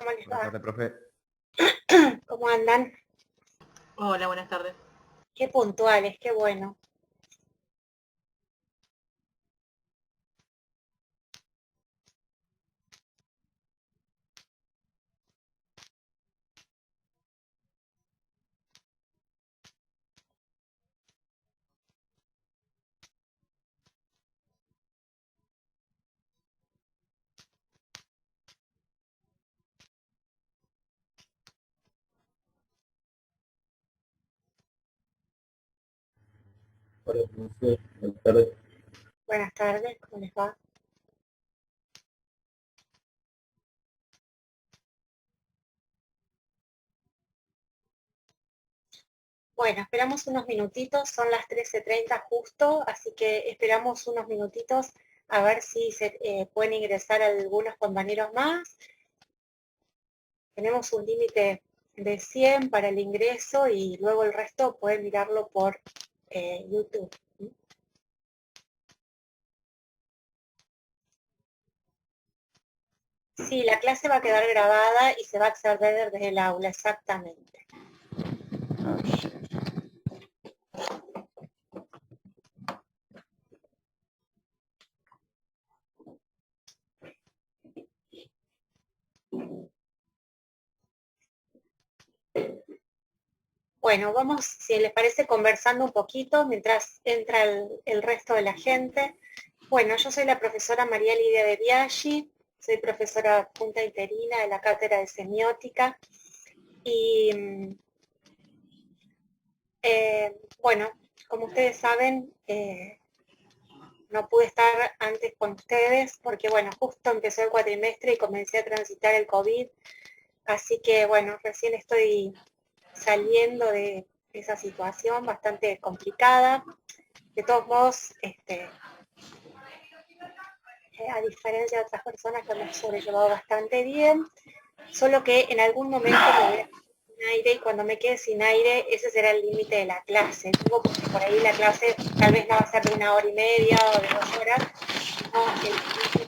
¿Cómo les Buenas va? tardes, profe. ¿Cómo andan? Hola, buenas tardes. Qué puntuales, qué bueno. Hola, profe. Buenas tardes. Buenas tardes, ¿cómo les va? Bueno, esperamos unos minutitos, son las 13:30 justo, así que esperamos unos minutitos a ver si se pueden ingresar algunos compañeros más. Tenemos un límite de 100 para el ingreso y luego el resto pueden mirarlo por YouTube. Sí, la clase va a quedar grabada y se va a acceder desde el aula, exactamente. Bueno, vamos, si les parece, conversando un poquito mientras entra el resto de la gente. Bueno, yo soy la profesora María Lidia de Biaggi, soy profesora adjunta interina de la Cátedra de Semiótica y bueno, como ustedes saben, no pude estar antes con ustedes porque, bueno, justo empezó el cuatrimestre y comencé a transitar el COVID, así que, bueno, recién estoy saliendo de esa situación bastante complicada. De todos modos, a diferencia de otras personas que hemos sobrellevado bastante bien, solo que en algún momento me voy a quedar sin aire y cuando me quede sin aire, ese será el límite de la clase. Digo, porque por ahí la clase tal vez no va a ser de 1 hora y media o de 2 horas, sino el límite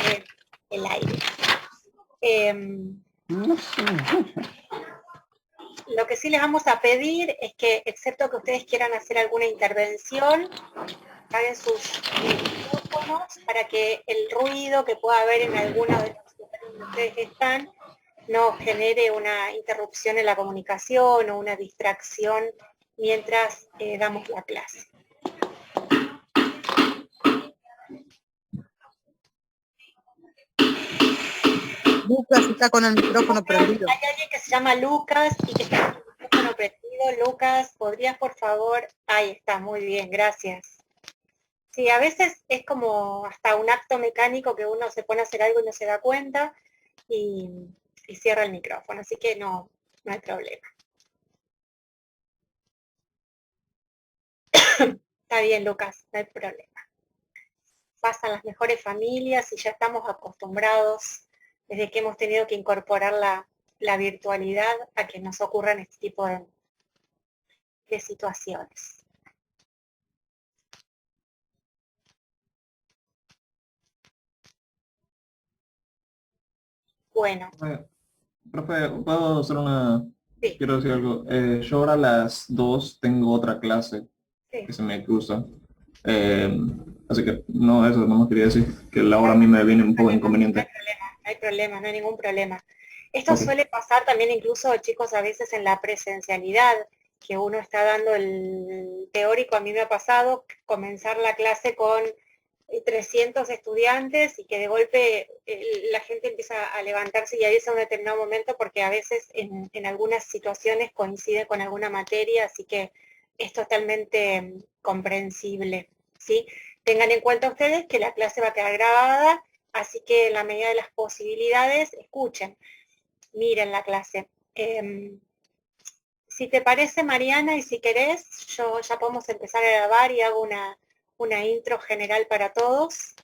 de el aire. Lo que sí les vamos a pedir es que, excepto que ustedes quieran hacer alguna intervención, apaguen sus micrófonos para que el ruido que pueda haber en alguno de los lugares donde ustedes están no genere una interrupción en la comunicación o una distracción mientras damos la clase. Lucas está con el micrófono prendido. Hay alguien que se llama Lucas y que está con el micrófono prendido. Lucas, ¿podrías por favor? Ahí está, muy bien, gracias. Sí, a veces es como hasta un acto mecánico que uno se pone a hacer algo y no se da cuenta y cierra el micrófono, así que no hay problema. Está bien, Lucas, no hay problema. Pasan las mejores familias y ya estamos acostumbrados desde que hemos tenido que incorporar la virtualidad a que nos ocurran este tipo de situaciones. Bueno. Profe, ¿puedo hacer una...? Sí. Quiero decir algo. Yo ahora a las 2 tengo otra clase que se me cruza. Así que no, eso no me quería decir, que la hora a mí me viene un poco inconveniente. No hay problema, no hay ningún problema. Esto suele pasar también incluso, chicos, a veces en la presencialidad, que uno está dando el teórico. A mí me ha pasado comenzar la clase con 300 estudiantes y que de golpe la gente empieza a levantarse y a irse a un determinado momento porque a veces en algunas situaciones coincide con alguna materia, así que es totalmente comprensible, ¿sí? Tengan en cuenta ustedes que la clase va a quedar grabada, así que en la medida de las posibilidades, escuchen, miren la clase. Si te parece, Mariana, y si querés, ya podemos empezar a grabar y hago una intro general para todos.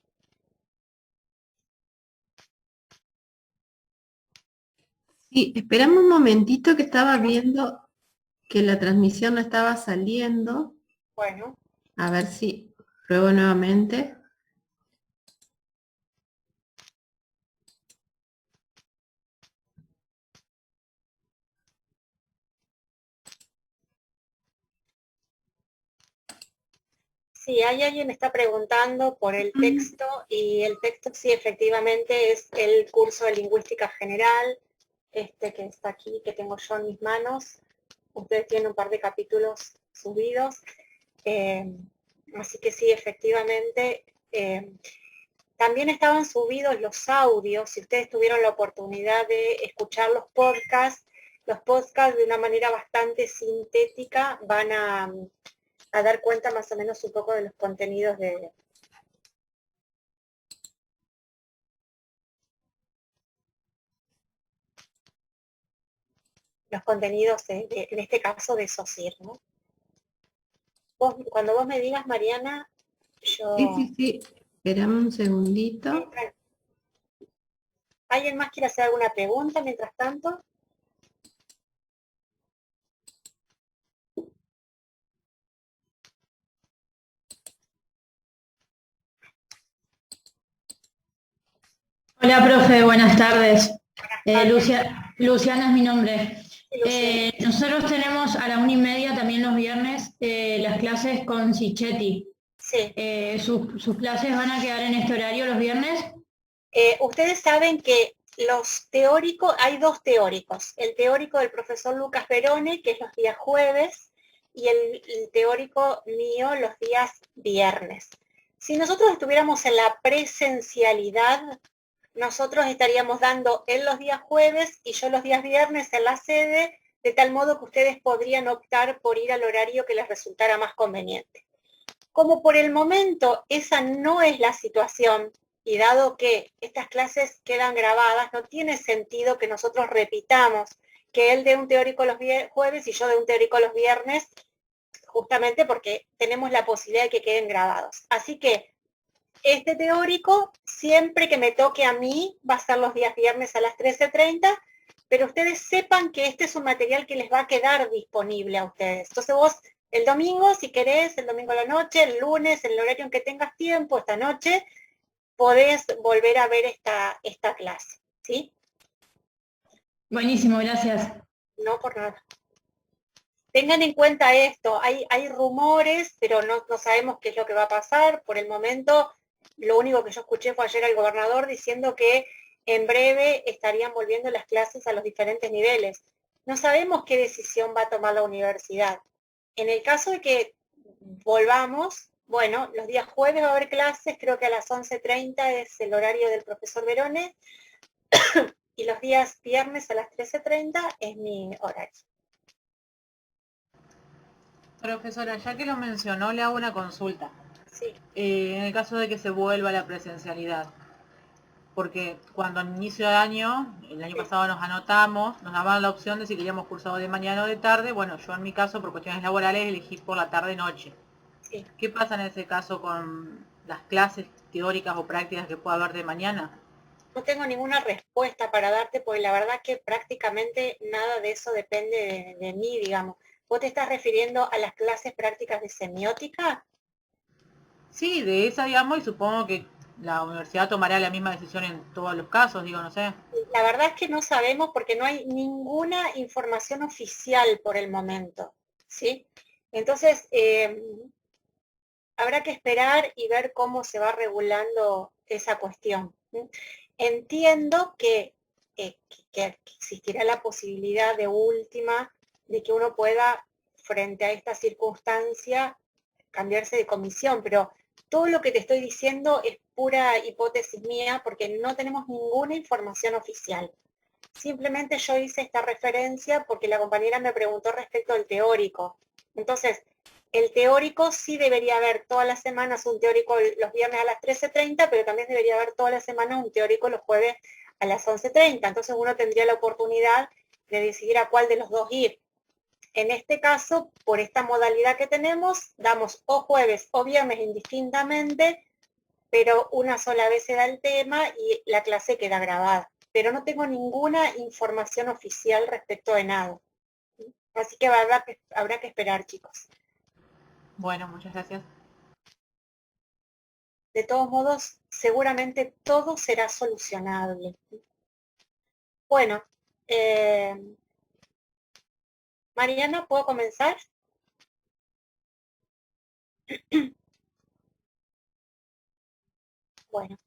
Sí, esperame un momentito que estaba viendo que la transmisión no estaba saliendo. Bueno. A ver si pruebo nuevamente. Sí, hay alguien está preguntando por el texto y el texto sí efectivamente es el curso de lingüística general, este que está aquí, que tengo yo en mis manos. Ustedes tienen un par de capítulos subidos, así que sí, efectivamente. También estaban subidos los audios, si ustedes tuvieron la oportunidad de escuchar los podcasts de una manera bastante sintética van a dar cuenta más o menos un poco de los contenidos de... Los contenidos en este caso de SOSIR, ¿no? Cuando vos me digas, Mariana, yo... Sí. Esperame un segundito. ¿Alguien más quiere hacer alguna pregunta mientras tanto? Hola, profe, buenas tardes. Luciana es mi nombre. Nosotros tenemos a la 1:30 también los viernes las clases con Sichetti. Sí. ¿Sus clases van a quedar en este horario los viernes? Ustedes saben que los teóricos, hay dos teóricos. El teórico del profesor Lucas Verone, que es los días jueves, y el teórico mío los días viernes. Si nosotros estuviéramos en la presencialidad, nosotros estaríamos dando él los días jueves y yo los días viernes en la sede, de tal modo que ustedes podrían optar por ir al horario que les resultara más conveniente. Como por el momento esa no es la situación, y dado que estas clases quedan grabadas, no tiene sentido que nosotros repitamos que él dé un teórico los jueves y yo dé un teórico los viernes, justamente porque tenemos la posibilidad de que queden grabados. Así que este teórico, siempre que me toque a mí, va a ser los días viernes a las 13:30, pero ustedes sepan que este es un material que les va a quedar disponible a ustedes. Entonces vos, el domingo, si querés, el domingo a la noche, el lunes, en el horario en que tengas tiempo, esta noche, podés volver a ver esta clase, ¿sí? Buenísimo, gracias. No por nada. Tengan en cuenta esto, hay rumores, pero no sabemos qué es lo que va a pasar. Por el momento, lo único que yo escuché fue ayer al gobernador diciendo que en breve estarían volviendo las clases a los diferentes niveles. No sabemos qué decisión va a tomar la universidad. En el caso de que volvamos, bueno, los días jueves va a haber clases, creo que a las 11:30 es el horario del profesor Verone, y los días viernes a las 13:30 es mi horario. Profesora, ya que lo mencionó, le hago una consulta. Sí. En el caso de que se vuelva a la presencialidad, porque cuando al inicio de año, el año pasado nos anotamos, nos daban la opción de si queríamos cursado de mañana o de tarde. Bueno, yo en mi caso, por cuestiones laborales, elegí por la tarde-noche. Sí. ¿Qué pasa en ese caso con las clases teóricas o prácticas que pueda haber de mañana? No tengo ninguna respuesta para darte, porque la verdad que prácticamente nada de eso depende de mí, digamos. ¿Vos te estás refiriendo a las clases prácticas de semiótica? Sí, de esa, digamos, y supongo que la universidad tomará la misma decisión en todos los casos, digo, no sé. La verdad es que no sabemos porque no hay ninguna información oficial por el momento, ¿sí? Entonces, habrá que esperar y ver cómo se va regulando esa cuestión. Entiendo que existirá la posibilidad de última de que uno pueda, frente a esta circunstancia, cambiarse de comisión, pero todo lo que te estoy diciendo es pura hipótesis mía porque no tenemos ninguna información oficial. Simplemente yo hice esta referencia porque la compañera me preguntó respecto al teórico. Entonces, el teórico sí debería haber todas las semanas un teórico los viernes a las 13:30, pero también debería haber todas las semanas un teórico los jueves a las 11:30. Entonces uno tendría la oportunidad de decidir a cuál de los dos ir. En este caso, por esta modalidad que tenemos, damos o jueves o viernes indistintamente, pero una sola vez se da el tema y la clase queda grabada. Pero no tengo ninguna información oficial respecto de nada. Así que habrá que esperar, chicos. Bueno, muchas gracias. De todos modos, seguramente todo será solucionable. Bueno, Mariana, ¿puedo comenzar? Bueno,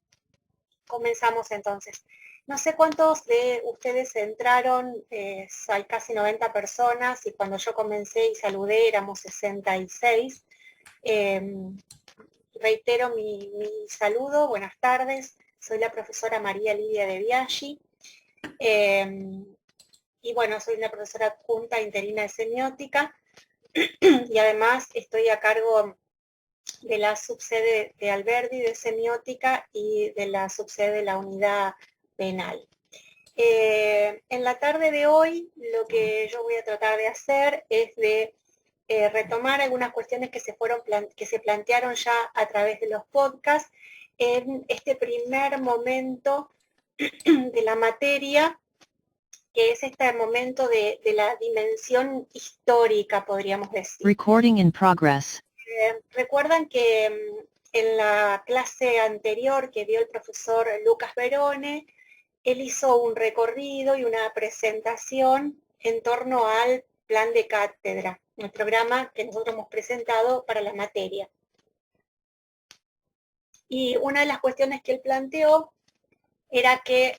comenzamos entonces. No sé cuántos de ustedes entraron, hay casi 90 personas y cuando yo comencé y saludé éramos 66. Reitero mi saludo, buenas tardes, soy la profesora María Lidia de Biaggi. Y bueno, soy una profesora adjunta interina de semiótica y además estoy a cargo de la subsede de Alberdi de semiótica y de la subsede de la unidad penal. En la tarde de hoy lo que yo voy a tratar de hacer es de retomar algunas cuestiones que se plantearon ya a través de los podcasts en este primer momento de la materia, que es este momento de la dimensión histórica, podríamos decir. Recording in progress. Recuerdan que en la clase anterior que dio el profesor Lucas Verone, él hizo un recorrido y una presentación en torno al plan de cátedra, el programa que nosotros hemos presentado para la materia. Y una de las cuestiones que él planteó era que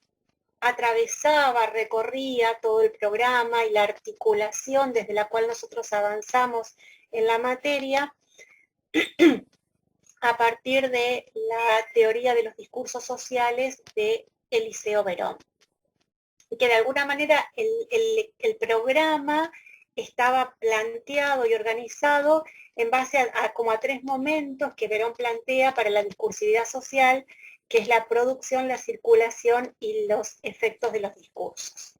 atravesaba, recorría todo el programa y la articulación desde la cual nosotros avanzamos en la materia a partir de la teoría de los discursos sociales de Eliseo Verón. Y que de alguna manera el programa estaba planteado y organizado en base como a tres momentos que Verón plantea para la discursividad social, que es la producción, la circulación y los efectos de los discursos.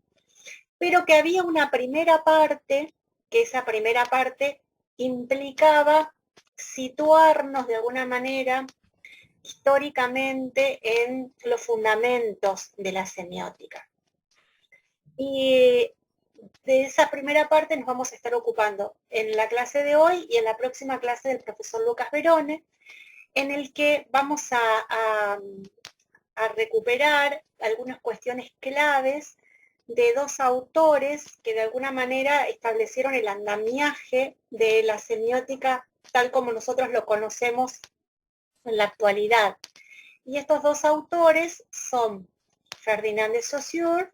Pero que había una primera parte, que esa primera parte implicaba situarnos de alguna manera históricamente en los fundamentos de la semiótica. Y de esa primera parte nos vamos a estar ocupando en la clase de hoy y en la próxima clase del profesor Lucas Verone, en el que vamos a recuperar algunas cuestiones claves de dos autores que de alguna manera establecieron el andamiaje de la semiótica tal como nosotros lo conocemos en la actualidad. Y estos dos autores son Ferdinand de Saussure.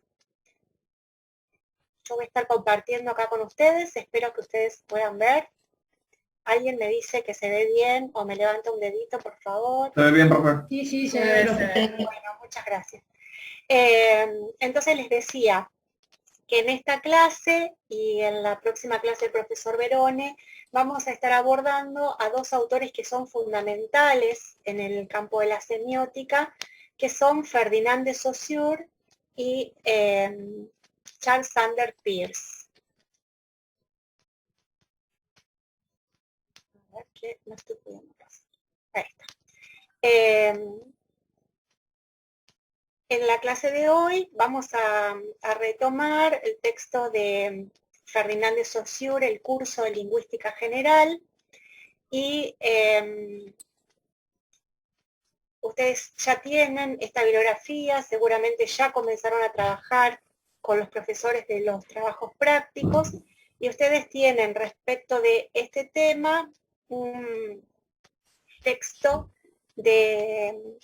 Yo voy a estar compartiendo acá con ustedes, espero que ustedes puedan ver. ¿Alguien me dice que se ve bien o me levanta un dedito, por favor? ¿Se ve bien, profe? Sí, se ve. Bueno, muchas gracias. Entonces les decía que en esta clase y en la próxima clase del profesor Verone vamos a estar abordando a dos autores que son fundamentales en el campo de la semiótica, que son Ferdinand de Saussure y Charles Sanders Peirce. A ver que no estoy pudiendo pasar. Ahí está. En la clase de hoy vamos a retomar el texto de Ferdinand de Saussure, el curso de Lingüística General, y ustedes ya tienen esta bibliografía, seguramente ya comenzaron a trabajar con los profesores de los trabajos prácticos, y ustedes tienen respecto de este tema un texto de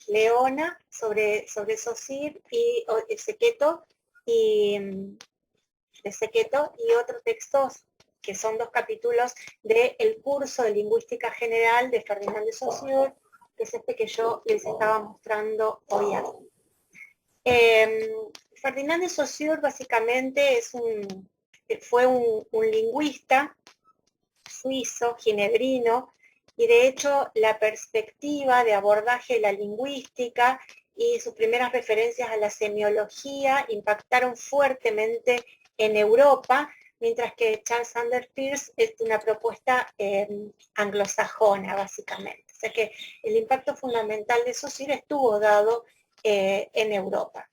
Leona sobre Saussure y Seccheto y otro texto que son dos capítulos del curso de Lingüística General de Ferdinand de Saussure, que es este que yo les estaba mostrando hoy aquí. Ferdinand de Saussure básicamente fue un lingüista suizo, ginebrino, y de hecho la perspectiva de abordaje de la lingüística y sus primeras referencias a la semiología impactaron fuertemente en Europa, mientras que Charles Sanders Peirce es una propuesta anglosajona, básicamente. O sea que el impacto fundamental de Saussure estuvo dado en Europa.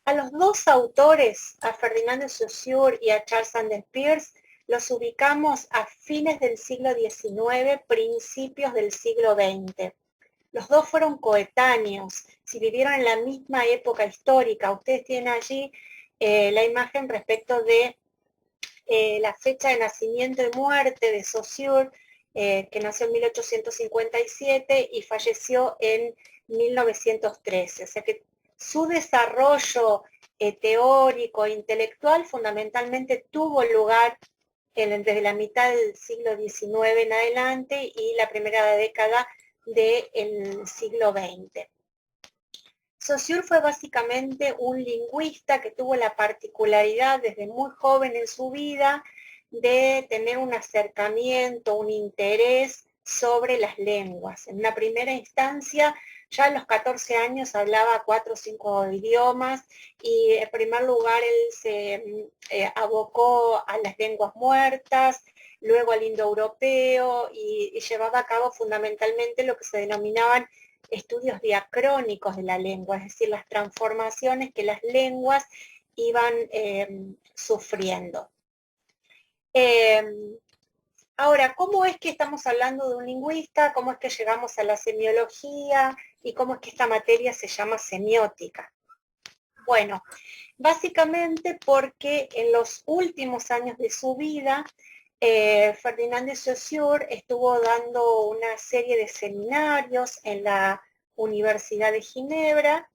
A los dos autores, a Ferdinand de Saussure y a Charles Sanders Peirce, los ubicamos a fines del siglo XIX, principios del siglo XX. Los dos fueron coetáneos, si vivieron en la misma época histórica. Ustedes tienen allí la imagen respecto de la fecha de nacimiento y muerte de Saussure, que nació en 1857 y falleció en 1913. O sea que su desarrollo teórico e intelectual fundamentalmente tuvo lugar desde la mitad del siglo XIX en adelante y la primera década del siglo XX. Saussure fue básicamente un lingüista que tuvo la particularidad desde muy joven en su vida de tener un acercamiento, un interés sobre las lenguas. En una primera instancia, ya a los 14 años hablaba 4 o 5 idiomas y en primer lugar él se abocó a las lenguas muertas, luego al indoeuropeo y llevaba a cabo fundamentalmente lo que se denominaban estudios diacrónicos de la lengua, es decir, las transformaciones que las lenguas iban sufriendo. Ahora, ¿cómo es que estamos hablando de un lingüista? ¿Cómo es que llegamos a la semiología? ¿Y cómo es que esta materia se llama semiótica? Bueno, básicamente porque en los últimos años de su vida, Ferdinand de Saussure estuvo dando una serie de seminarios en la Universidad de Ginebra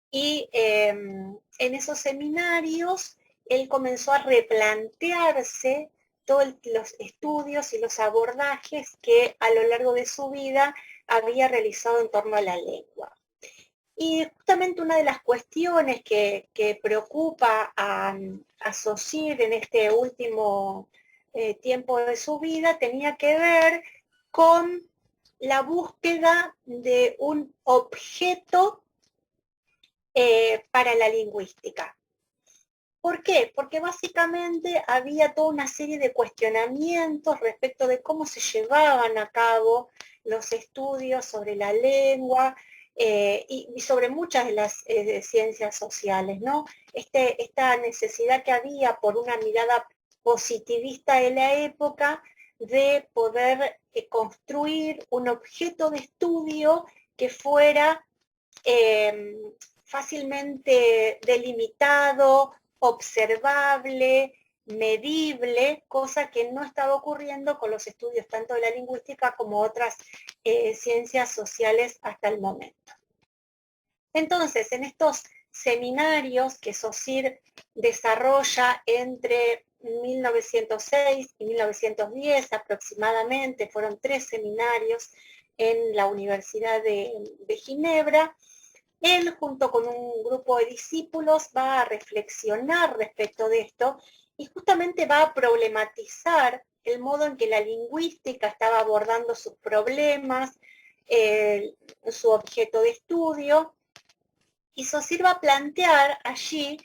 y en esos seminarios él comenzó a replantearse todos los estudios y los abordajes que a lo largo de su vida había realizado en torno a la lengua. Y justamente una de las cuestiones que preocupa a Saussure en este último tiempo de su vida tenía que ver con la búsqueda de un objeto para la lingüística. ¿Por qué? Porque básicamente había toda una serie de cuestionamientos respecto de cómo se llevaban a cabo los estudios sobre la lengua y sobre muchas de las ciencias sociales, ¿no? Esta necesidad que había por una mirada positivista de la época de poder construir un objeto de estudio que fuera fácilmente delimitado, observable, medible, cosa que no estaba ocurriendo con los estudios tanto de la lingüística como otras ciencias sociales hasta el momento. Entonces, en estos seminarios que Saussure desarrolla entre 1906 y 1910 aproximadamente, fueron 3 seminarios en la Universidad de Ginebra, él, junto con un grupo de discípulos, va a reflexionar respecto de esto y justamente va a problematizar el modo en que la lingüística estaba abordando sus problemas, su objeto de estudio, y Saussure va a plantear allí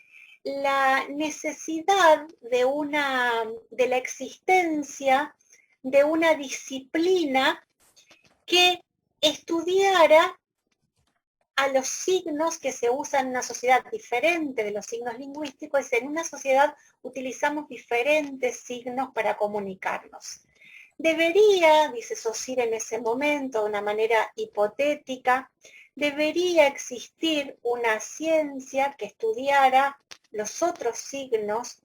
la necesidad de la existencia de una disciplina que estudiara a los signos que se usan en una sociedad diferente de los signos lingüísticos. En una sociedad utilizamos diferentes signos para comunicarnos. Debería, dice Saussure en ese momento, de una manera hipotética, debería existir una ciencia que estudiara los otros signos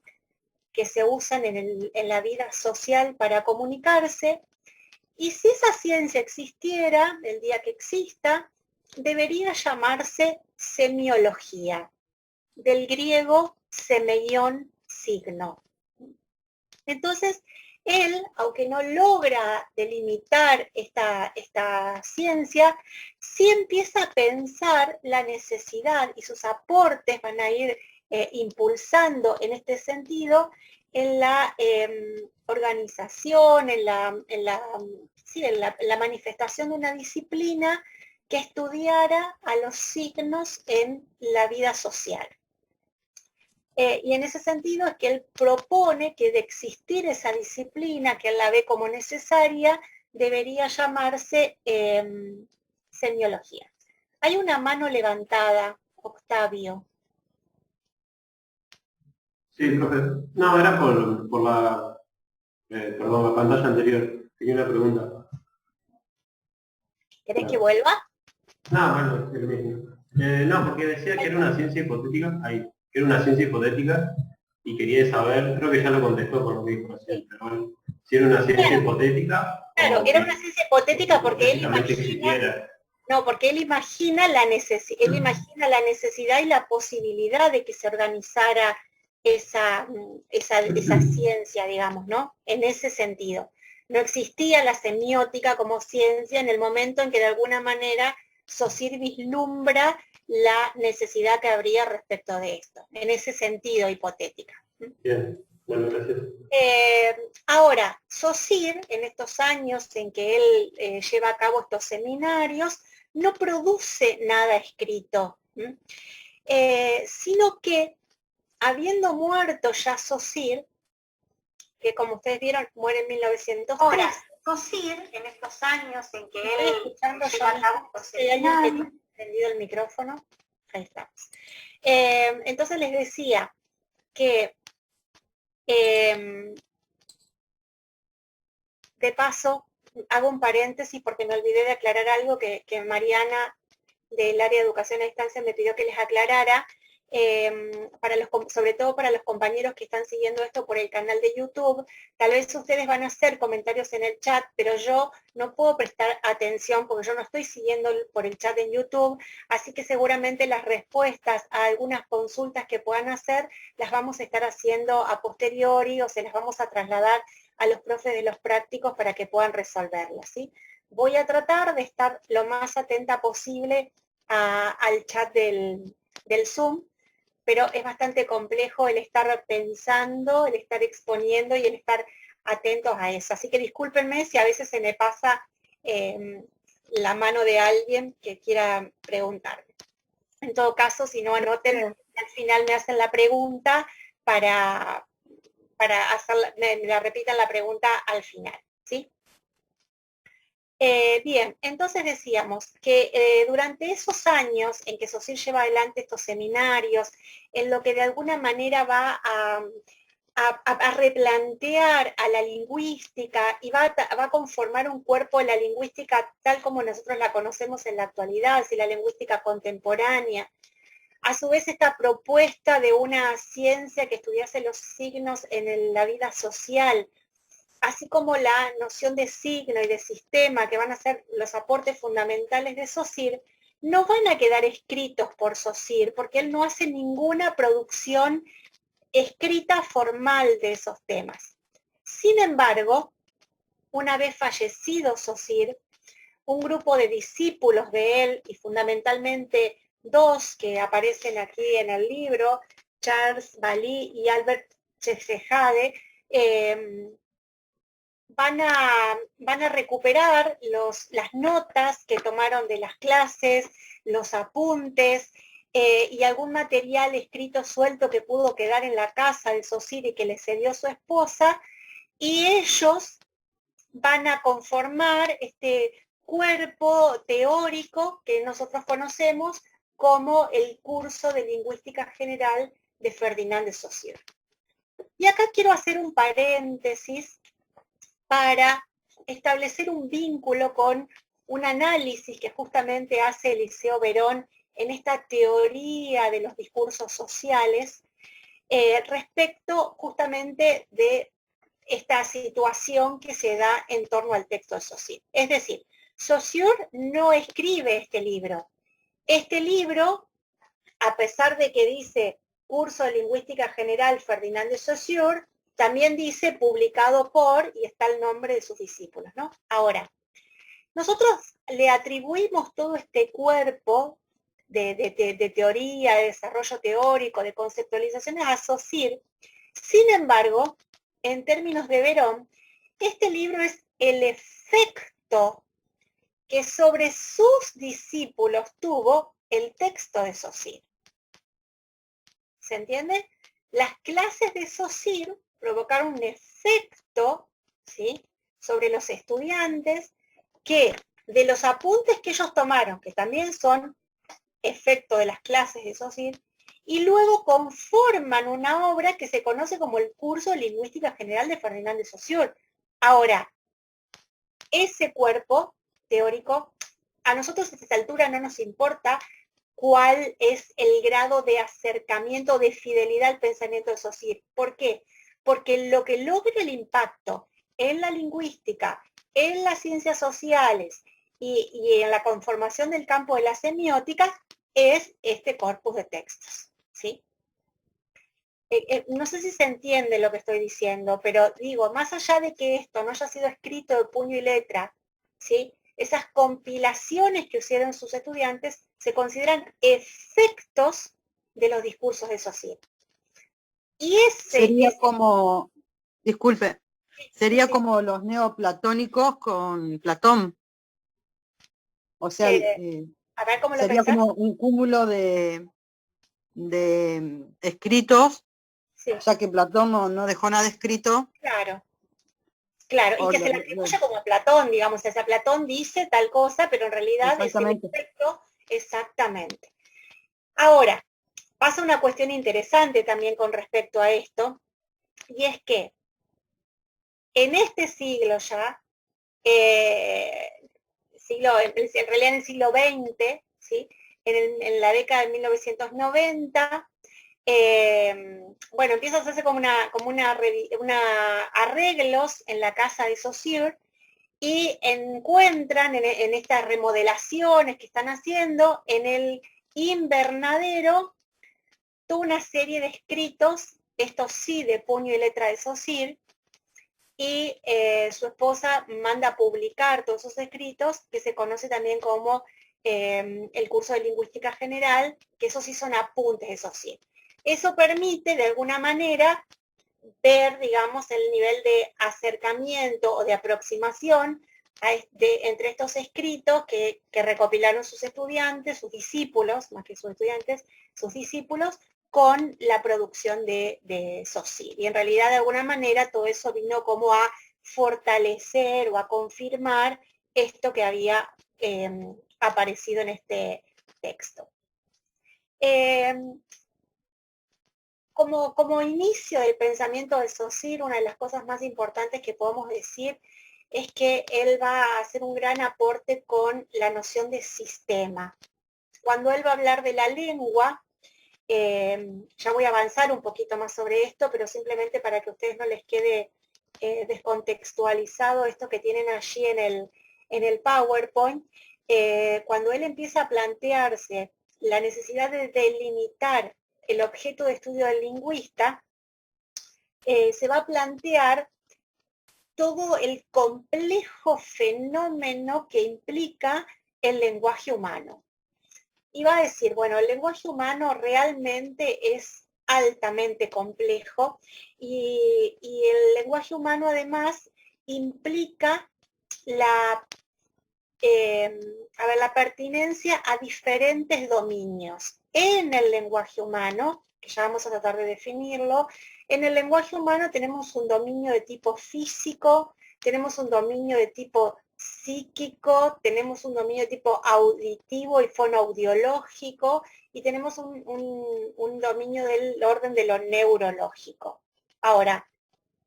que se usan en la vida social para comunicarse, y si esa ciencia existiera, el día que exista, debería llamarse semiología, del griego semeion, signo. Entonces, él, aunque no logra delimitar esta ciencia, sí empieza a pensar la necesidad, y sus aportes van a ir impulsando en este sentido, en la organización, en la manifestación de una disciplina que estudiara a los signos en la vida social. Y en ese sentido es que él propone que de existir esa disciplina, que él la ve como necesaria, debería llamarse semiología. Hay una mano levantada, Octavio. Sí, profe. No, era por la pantalla anterior. Tenía una pregunta. ¿Querés que vuelva? No, bueno, es lo mismo. No, porque decía que era una ciencia hipotética, y quería saber, creo que ya lo contestó por lo mismo, pero bueno, si era una ciencia hipotética. Claro, era una ciencia hipotética porque él prácticamente imagina, existiera. no, porque él imagina la necesidad y la posibilidad de que se organizara esa ciencia, digamos, ¿no? En ese sentido. No existía la semiótica como ciencia en el momento en que de alguna manera Saussure vislumbra la necesidad que habría respecto de esto, en ese sentido hipotética. Bien, bueno, gracias. Ahora, Saussure, en estos años en que él lleva a cabo estos seminarios, no produce nada escrito, sino que, habiendo muerto ya Saussure, que como ustedes vieron, muere en 1903. Ahora, Saussure, en estos años en que él escuchando lleva a cabo estos seminarios, encendido el micrófono, ahí estamos. Entonces les decía que de paso, hago un paréntesis porque me olvidé de aclarar algo que Mariana del área de educación a distancia me pidió que les aclarara, sobre todo para los compañeros que están siguiendo esto por el canal de YouTube. Tal vez ustedes van a hacer comentarios en el chat, pero yo no puedo prestar atención porque yo no estoy siguiendo por el chat en YouTube, así que seguramente las respuestas a algunas consultas que puedan hacer las vamos a estar haciendo a posteriori o se las vamos a trasladar a los profes de los prácticos para que puedan resolverlas, ¿sí? Voy a tratar de estar lo más atenta posible al chat del Zoom, pero es bastante complejo el estar pensando, el estar exponiendo y el estar atentos a eso. Así que discúlpenme si a veces se me pasa la mano de alguien que quiera preguntarme. En todo caso, si no anoten, al final me hacen la pregunta para me la repitan la pregunta al final, ¿sí? Bien, entonces decíamos que durante esos años en que Saussure lleva adelante estos seminarios, en lo que de alguna manera va a replantear a la lingüística y va a conformar un cuerpo de la lingüística tal como nosotros la conocemos en la actualidad, la lingüística contemporánea. A su vez, esta propuesta de una ciencia que estudiase los signos en la vida social, así como la noción de signo y de sistema, que van a ser los aportes fundamentales de Saussure, no van a quedar escritos por Saussure, porque él no hace ninguna producción escrita formal de esos temas. Sin embargo, una vez fallecido Saussure, un grupo de discípulos de él, y fundamentalmente dos que aparecen aquí en el libro, Charles Bally y Albert Chefejade, van a recuperar las notas que tomaron de las clases, los apuntes y algún material escrito suelto que pudo quedar en la casa de Saussure y que le cedió su esposa, y ellos van a conformar este cuerpo teórico que nosotros conocemos como el curso de Lingüística General de Ferdinand de Saussure. Y acá quiero hacer un paréntesis para establecer un vínculo con un análisis que justamente hace Eliseo Verón en esta teoría de los discursos sociales respecto justamente de esta situación que se da en torno al texto de Saussure. Es decir, Saussure no escribe este libro. Este libro, a pesar de que dice Curso de Lingüística General Ferdinand de Saussure, también dice publicado por, y está el nombre de sus discípulos, ¿no? Ahora, nosotros le atribuimos todo este cuerpo de teoría, de desarrollo teórico, de conceptualizaciones a Saussure. Sin embargo, en términos de Verón, este libro es el efecto que sobre sus discípulos tuvo el texto de Saussure. ¿Se entiende? Las clases de Saussure provocaron un efecto, ¿sí?, sobre los estudiantes que de los apuntes que ellos tomaron, que también son efecto de las clases de Saussure, y luego conforman una obra que se conoce como el Curso de Lingüística General de Ferdinand de Saussure. Ahora, ese cuerpo teórico, a nosotros a esta altura no nos importa cuál es el grado de acercamiento, de fidelidad al pensamiento de Saussure. ¿Por qué? Porque lo que logra el impacto en la lingüística, en las ciencias sociales y en la conformación del campo de la semiótica es este corpus de textos, ¿sí? No sé si se entiende lo que estoy diciendo, pero digo, más allá de que esto no haya sido escrito de puño y letra, ¿sí? Esas compilaciones que hicieron sus estudiantes se consideran efectos de los discursos de Saussure. Y sería como, disculpe, sería como los neoplatónicos con Platón. O sea, a ver cómo lo sería pensás. como un cúmulo de escritos, Sí. ya que Platón no dejó nada escrito. Claro. Claro, y que se le atribuye como a Platón, digamos, o sea, Platón dice tal cosa, pero en realidad es el efecto exactamente. Ahora, pasa una cuestión interesante también con respecto a esto, y es que en este siglo ya, en realidad en el siglo XX, ¿sí? en la década de 1990, bueno, empieza a hacerse como arreglos en la casa de Saussure y encuentran en estas remodelaciones que están haciendo en el invernadero toda una serie de escritos, estos sí de puño y letra de Saussure, y su esposa manda a publicar todos esos escritos, que se conoce también como el curso de lingüística general, que esos sí son apuntes de Saussure. Eso permite, de alguna manera, ver, digamos, el nivel de acercamiento o de aproximación entre estos escritos que recopilaron sus estudiantes, sus discípulos, más que sus estudiantes, sus discípulos, con la producción de Saussure. Y en realidad, de alguna manera, todo eso vino como a fortalecer o a confirmar esto que había aparecido en este texto. Como inicio del pensamiento de Saussure, una de las cosas más importantes que podemos decir es que él va a hacer un gran aporte con la noción de sistema. Cuando él va a hablar de la lengua, ya voy a avanzar un poquito más sobre esto, pero simplemente para que a ustedes no les quede descontextualizado esto que tienen allí en el PowerPoint, cuando él empieza a plantearse la necesidad de delimitar el objeto de estudio del lingüista, se va a plantear todo el complejo fenómeno que implica el lenguaje humano. Y va a decir, bueno, el lenguaje humano realmente es altamente complejo y el lenguaje humano además implica la pertinencia a diferentes dominios. En el lenguaje humano, que ya vamos a tratar de definirlo, en el lenguaje humano tenemos un dominio de tipo físico, tenemos un dominio de tipo psíquico, tenemos un dominio de tipo auditivo y fonoaudiológico, y tenemos un dominio del orden de lo neurológico. Ahora,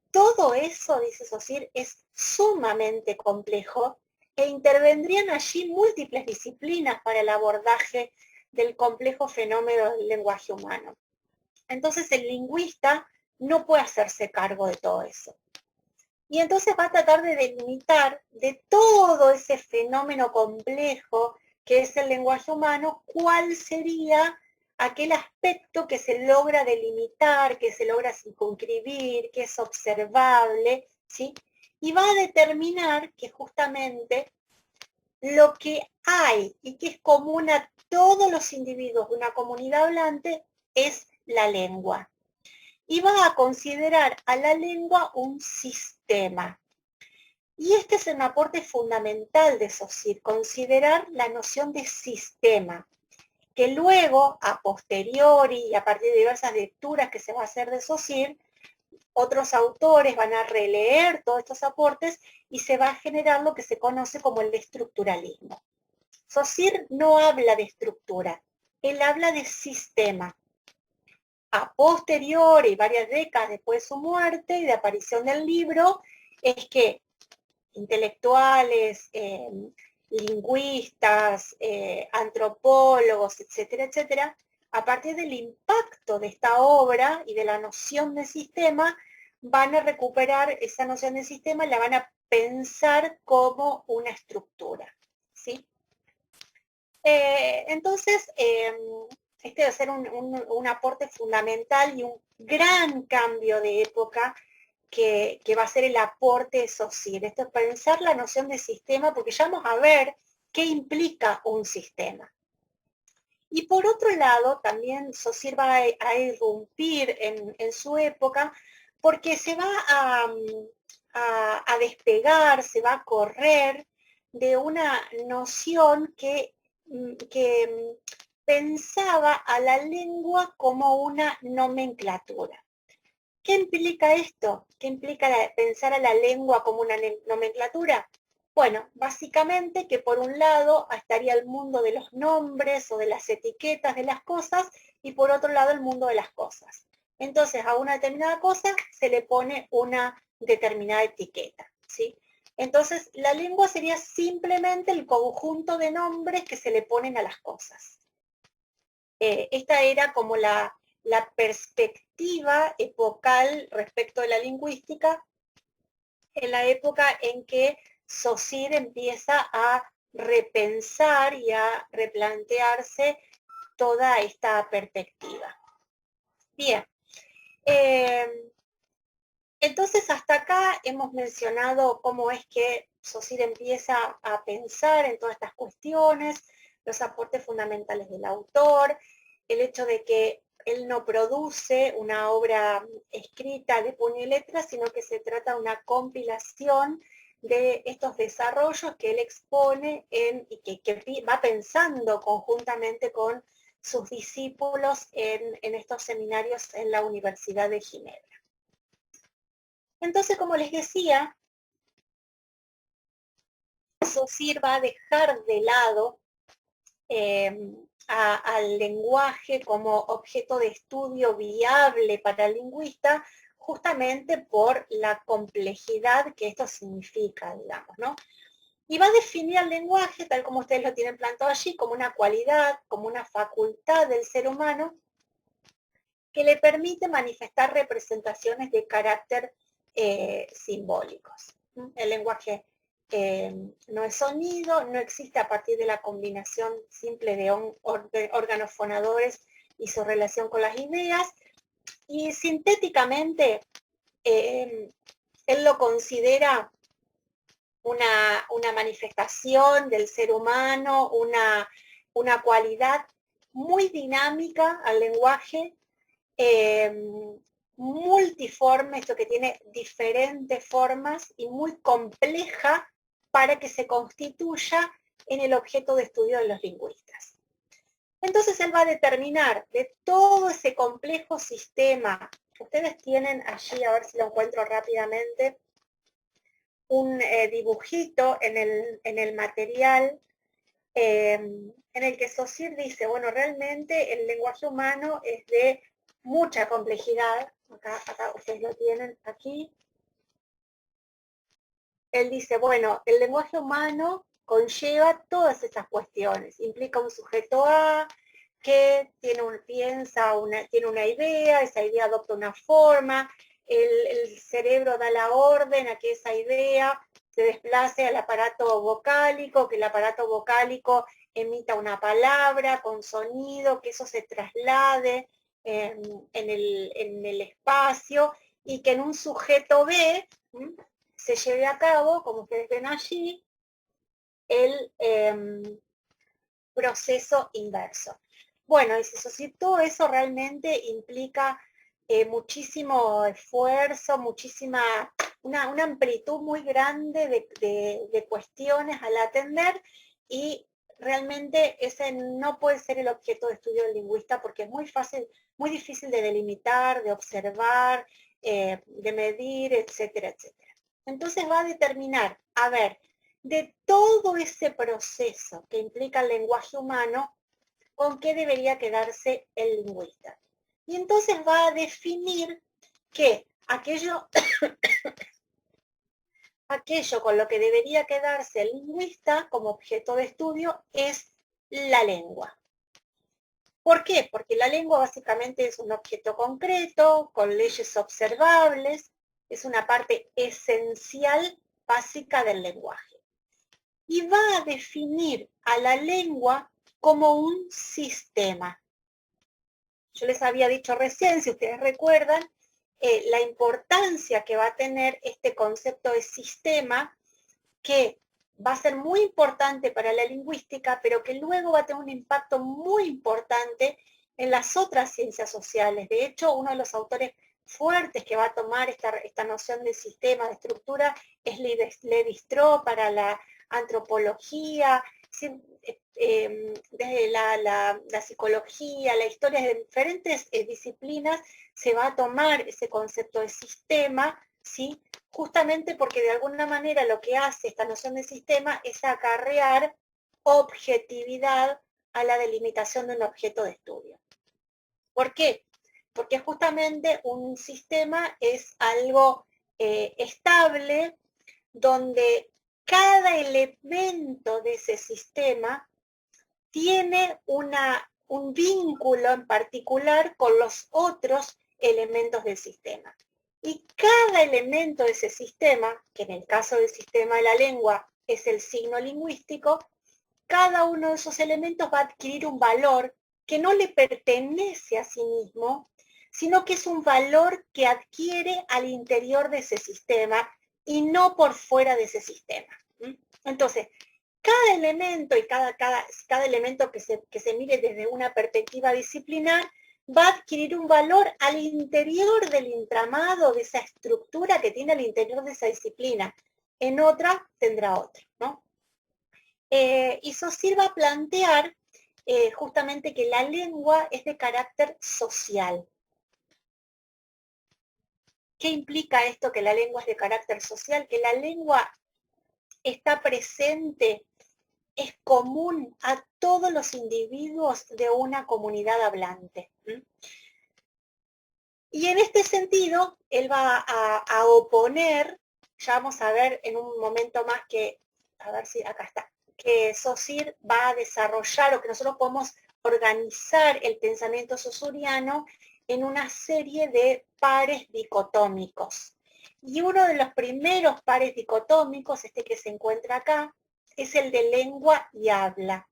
todo eso, dice Saussure, es sumamente complejo e intervendrían allí múltiples disciplinas para el abordaje del complejo fenómeno del lenguaje humano. Entonces el lingüista no puede hacerse cargo de todo eso. Y entonces va a tratar de delimitar de todo ese fenómeno complejo que es el lenguaje humano, cuál sería aquel aspecto que se logra delimitar, que se logra circunscribir, que es observable, ¿sí? Y va a determinar que justamente lo que hay y que es común a todos los individuos de una comunidad hablante es la lengua. Y va a considerar a la lengua un sistema. Y este es un aporte fundamental de Saussure, considerar la noción de sistema, que luego, a posteriori y a partir de diversas lecturas que se va a hacer de Saussure, otros autores van a releer todos estos aportes y se va a generar lo que se conoce como el estructuralismo. Saussure no habla de estructura, él habla de sistema. A posteriori, varias décadas después de su muerte y de aparición del libro, es que intelectuales, lingüistas, antropólogos, etcétera, etcétera, a partir del impacto de esta obra y de la noción de sistema, van a recuperar esa noción de sistema y la van a pensar como una estructura, ¿sí? Entonces, este va a ser un aporte fundamental y un gran cambio de época que va a ser el aporte de Saussure. Esto es pensar la noción de sistema, porque ya vamos a ver qué implica un sistema. Y por otro lado, también Saussure va a irrumpir en su época, porque se va a despegar, se va a correr de una noción que pensaba a la lengua como una nomenclatura. ¿Qué implica esto? ¿Qué implica pensar a la lengua como una nomenclatura? Bueno, básicamente que por un lado estaría el mundo de los nombres o de las etiquetas de las cosas y por otro lado el mundo de las cosas. Entonces a una determinada cosa se le pone una determinada etiqueta, ¿sí? Entonces la lengua sería simplemente el conjunto de nombres que se le ponen a las cosas. Esta era como la perspectiva epocal respecto de la lingüística en la época en que Saussure empieza a repensar y a replantearse toda esta perspectiva. Bien, entonces hasta acá hemos mencionado cómo es que Saussure empieza a pensar en todas estas cuestiones, los aportes fundamentales del autor, el hecho de que él no produce una obra escrita de puño y letra, sino que se trata de una compilación de estos desarrollos que él expone y que va pensando conjuntamente con sus discípulos en estos seminarios en la Universidad de Ginebra. Entonces, como les decía, Saussure va a dejar de lado al lenguaje como objeto de estudio viable para el lingüista, justamente por la complejidad que esto significa, digamos, ¿no? Y va a definir al lenguaje, tal como ustedes lo tienen planteado allí, como una cualidad, como una facultad del ser humano que le permite manifestar representaciones de carácter simbólicos. El lenguaje no es sonido, no existe a partir de la combinación simple de órganos fonadores y su relación con las ideas, y sintéticamente él lo considera una manifestación del ser humano, una cualidad muy dinámica al lenguaje, multiforme, esto que tiene diferentes formas y muy compleja para que se constituya en el objeto de estudio de los lingüistas. Entonces él va a determinar de todo ese complejo sistema, ustedes tienen allí, a ver si lo encuentro rápidamente, un dibujito en el material en el que Saussure dice, bueno, realmente el lenguaje humano es de mucha complejidad, acá ustedes lo tienen aquí. Él dice, bueno, el lenguaje humano conlleva todas esas cuestiones, implica un sujeto A que tiene una idea, esa idea adopta una forma, el cerebro da la orden a que esa idea se desplace al aparato vocálico, que el aparato vocálico emita una palabra con sonido, que eso se traslade en el espacio y que en un sujeto B se lleve a cabo, como ustedes ven allí, el proceso inverso. Bueno, si todo eso realmente implica muchísimo esfuerzo, una amplitud muy grande de cuestiones al atender, y realmente ese no puede ser el objeto de estudio del lingüista porque es muy difícil de delimitar, de observar, de medir, etcétera, etcétera. Entonces va a determinar, a ver, de todo ese proceso que implica el lenguaje humano, ¿con qué debería quedarse el lingüista? Y entonces va a definir que aquello con lo que debería quedarse el lingüista como objeto de estudio es la lengua. ¿Por qué? Porque la lengua básicamente es un objeto concreto, con leyes observables, es una parte esencial, básica del lenguaje. Y va a definir a la lengua como un sistema. Yo les había dicho recién, si ustedes recuerdan, la importancia que va a tener este concepto de sistema, que va a ser muy importante para la lingüística, pero que luego va a tener un impacto muy importante en las otras ciencias sociales. De hecho, uno de los autores fuertes que va a tomar esta noción de sistema, de estructura, es Lévi-Strauss para la antropología, desde la psicología, la historia de diferentes disciplinas, se va a tomar ese concepto de sistema, ¿sí? Justamente porque de alguna manera lo que hace esta noción de sistema es acarrear objetividad a la delimitación de un objeto de estudio. ¿Por qué? Porque justamente un sistema es algo estable, donde cada elemento de ese sistema tiene un vínculo en particular con los otros elementos del sistema. Y cada elemento de ese sistema, que en el caso del sistema de la lengua es el signo lingüístico, cada uno de esos elementos va a adquirir un valor que no le pertenece a sí mismo, sino que es un valor que adquiere al interior de ese sistema y no por fuera de ese sistema. Entonces, cada elemento y cada elemento que se mire desde una perspectiva disciplinar va a adquirir un valor al interior del entramado, de esa estructura que tiene al interior de esa disciplina. En otra tendrá otro, ¿no? Y Saussure va a plantear justamente que la lengua es de carácter social. ¿Qué implica esto, que la lengua es de carácter social? Que la lengua está presente, es común a todos los individuos de una comunidad hablante. Y en este sentido, él va a oponer, ya vamos a ver en un momento más que, a ver si acá está, que Saussure va a desarrollar, o que nosotros podemos organizar el pensamiento saussuriano en una serie de pares dicotómicos. Y uno de los primeros pares dicotómicos, este que se encuentra acá, es el de lengua y habla.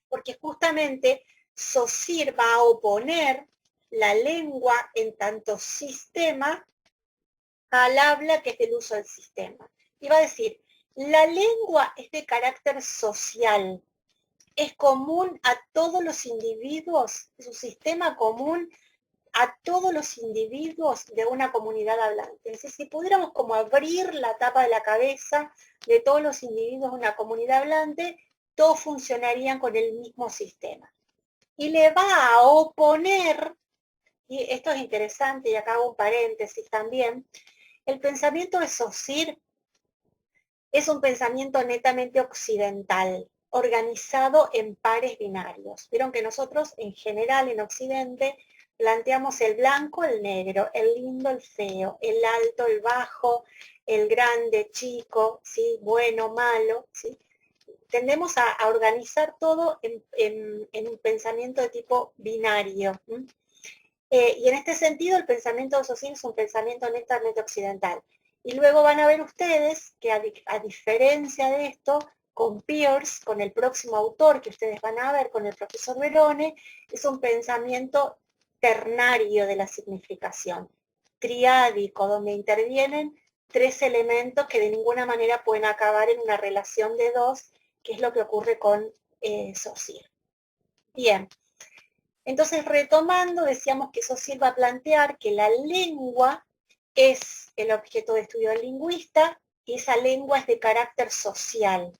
Porque justamente Saussure va a oponer la lengua en tanto sistema al habla, que es del uso del sistema. Y va a decir, la lengua es de carácter social, es común a todos los individuos, es un sistema común a todos los individuos de una comunidad hablante. Es decir, si pudiéramos como abrir la tapa de la cabeza de todos los individuos de una comunidad hablante, todos funcionarían con el mismo sistema. Y le va a oponer, y esto es interesante, y acá hago un paréntesis también, el pensamiento de Saussure es un pensamiento netamente occidental, organizado en pares binarios. Vieron que nosotros, en general, en Occidente, planteamos el blanco, el negro, el lindo, el feo, el alto, el bajo, el grande, chico, ¿sí? Bueno, malo, ¿sí? Tendemos a organizar todo en un pensamiento de tipo binario. Y en este sentido, el pensamiento de Saussure es un pensamiento netamente occidental. Y luego van a ver ustedes que a diferencia de esto, con Peirce, con el próximo autor que ustedes van a ver, con el profesor Verone, es un pensamiento ternario de la significación, triádico, donde intervienen tres elementos que de ninguna manera pueden acabar en una relación de dos, que es lo que ocurre con Saussure. Bien, entonces retomando, decíamos que Saussure va a plantear que la lengua es el objeto de estudio del lingüista y esa lengua es de carácter social.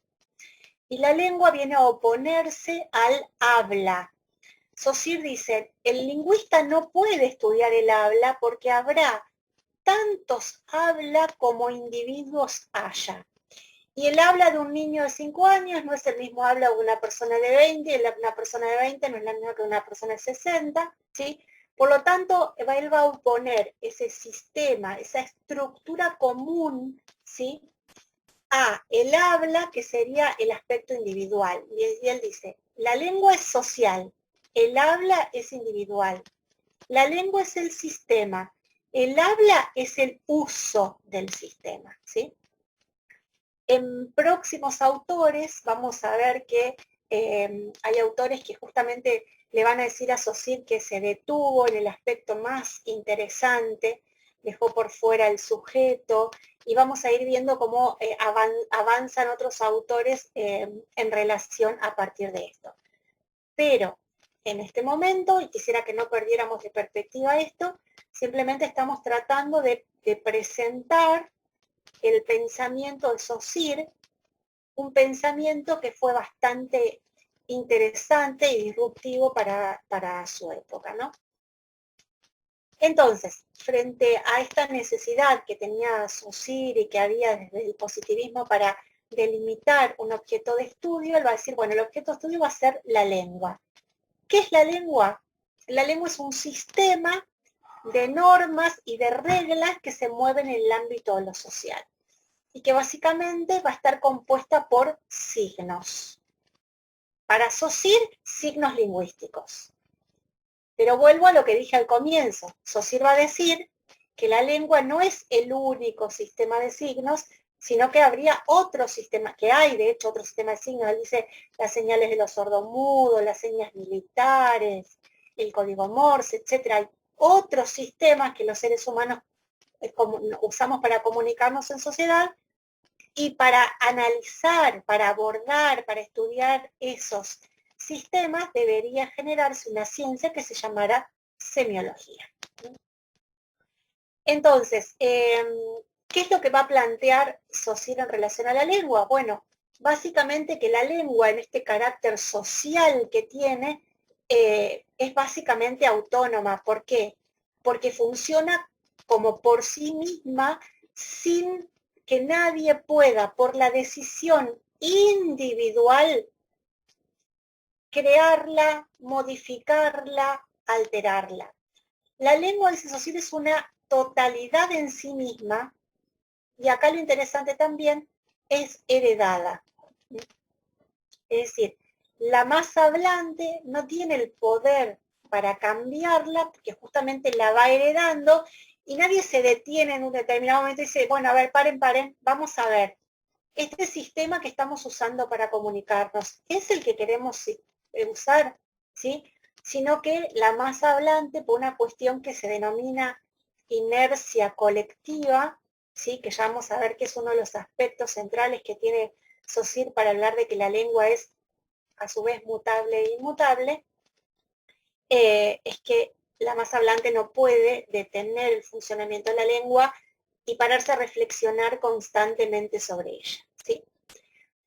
Y la lengua viene a oponerse al habla. Saussure dice, el lingüista no puede estudiar el habla porque habrá tantos habla como individuos haya. Y el habla de un niño de 5 años no es el mismo habla de una persona de 20, y una persona de 20 no es la misma que una persona de 60, ¿sí? Por lo tanto, él va a oponer ese sistema, esa estructura común, ¿sí?, a el habla, que sería el aspecto individual. Y él dice, la lengua es social, el habla es individual. La lengua es el sistema, El habla es el uso del sistema, ¿sí? En próximos autores vamos a ver que hay autores que justamente le van a decir a Saussure que se detuvo en el aspecto más interesante, dejó por fuera el sujeto, y vamos a ir viendo cómo avanzan otros autores en relación a partir de esto. Pero en este momento, y quisiera que no perdiéramos de perspectiva esto, simplemente estamos tratando de presentar el pensamiento de Saussure, un pensamiento que fue bastante interesante y disruptivo para su época, ¿no? Entonces, frente a esta necesidad que tenía Saussure y que había desde el positivismo para delimitar un objeto de estudio, él va a decir, bueno, el objeto de estudio va a ser la lengua. ¿Qué es la lengua? La lengua es un sistema de normas y de reglas que se mueven en el ámbito de lo social y que básicamente va a estar compuesta por signos. Para Saussure, signos lingüísticos. Pero vuelvo a lo que dije al comienzo. Saussure va a decir que la lengua no es el único sistema de signos, sino que habría otro sistema, que hay de hecho otro sistema de signos. Él dice las señales de los sordomudos, las señas militares, el código Morse, etc. Hay otros sistemas que los seres humanos usamos para comunicarnos en sociedad, y para analizar, para abordar, para estudiar esos sistemas debería generarse una ciencia que se llamara semiología. Entonces, ¿qué es lo que va a plantear Saussure en relación a la lengua? Bueno, básicamente que la lengua en este carácter social que tiene es básicamente autónoma. ¿Por qué? Porque funciona como por sí misma sin que nadie pueda, por la decisión individual, crearla, modificarla, alterarla. La lengua, dice Saussure, es una totalidad en sí misma, y acá lo interesante también es heredada. Es decir, la masa hablante no tiene el poder para cambiarla, porque justamente la va heredando, y nadie se detiene en un determinado momento y dice, bueno, a ver, paren, vamos a ver, este sistema que estamos usando para comunicarnos, ¿es el que queremos usar? ¿Sí? Sino que la masa hablante, por una cuestión que se denomina inercia colectiva, ¿sí? Que ya vamos a ver que es uno de los aspectos centrales que tiene Saussure para hablar de que la lengua es a su vez mutable e inmutable, es que la masa hablante no puede detener el funcionamiento de la lengua y pararse a reflexionar constantemente sobre ella, ¿sí?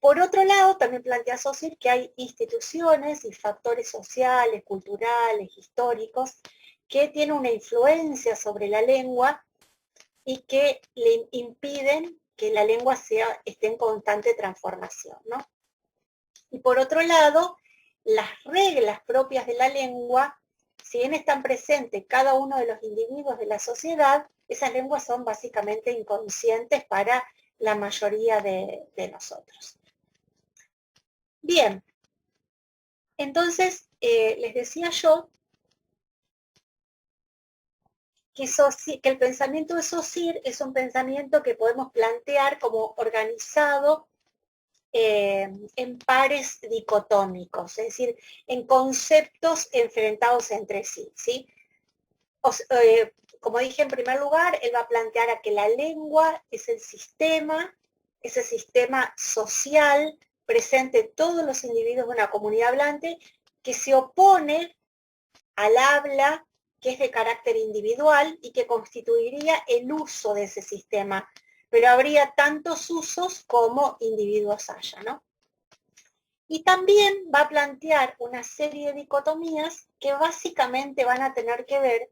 Por otro lado, también plantea Saussure que hay instituciones y factores sociales, culturales, históricos, que tienen una influencia sobre la lengua y que le impiden que la lengua esté en constante transformación, ¿no? Y por otro lado, las reglas propias de la lengua, si bien están presentes cada uno de los individuos de la sociedad, esas lenguas son básicamente inconscientes para la mayoría de nosotros. Bien, entonces les decía yo que el pensamiento de Saussure es un pensamiento que podemos plantear como organizado en pares dicotómicos, es decir, en conceptos enfrentados entre sí, ¿sí? Como dije en primer lugar, él va a plantear a que la lengua es el sistema, ese sistema social presente en todos los individuos de una comunidad hablante, que se opone al habla que es de carácter individual y que constituiría el uso de ese sistema, pero habría tantos usos como individuos haya, ¿no? Y también va a plantear una serie de dicotomías que básicamente van a tener que ver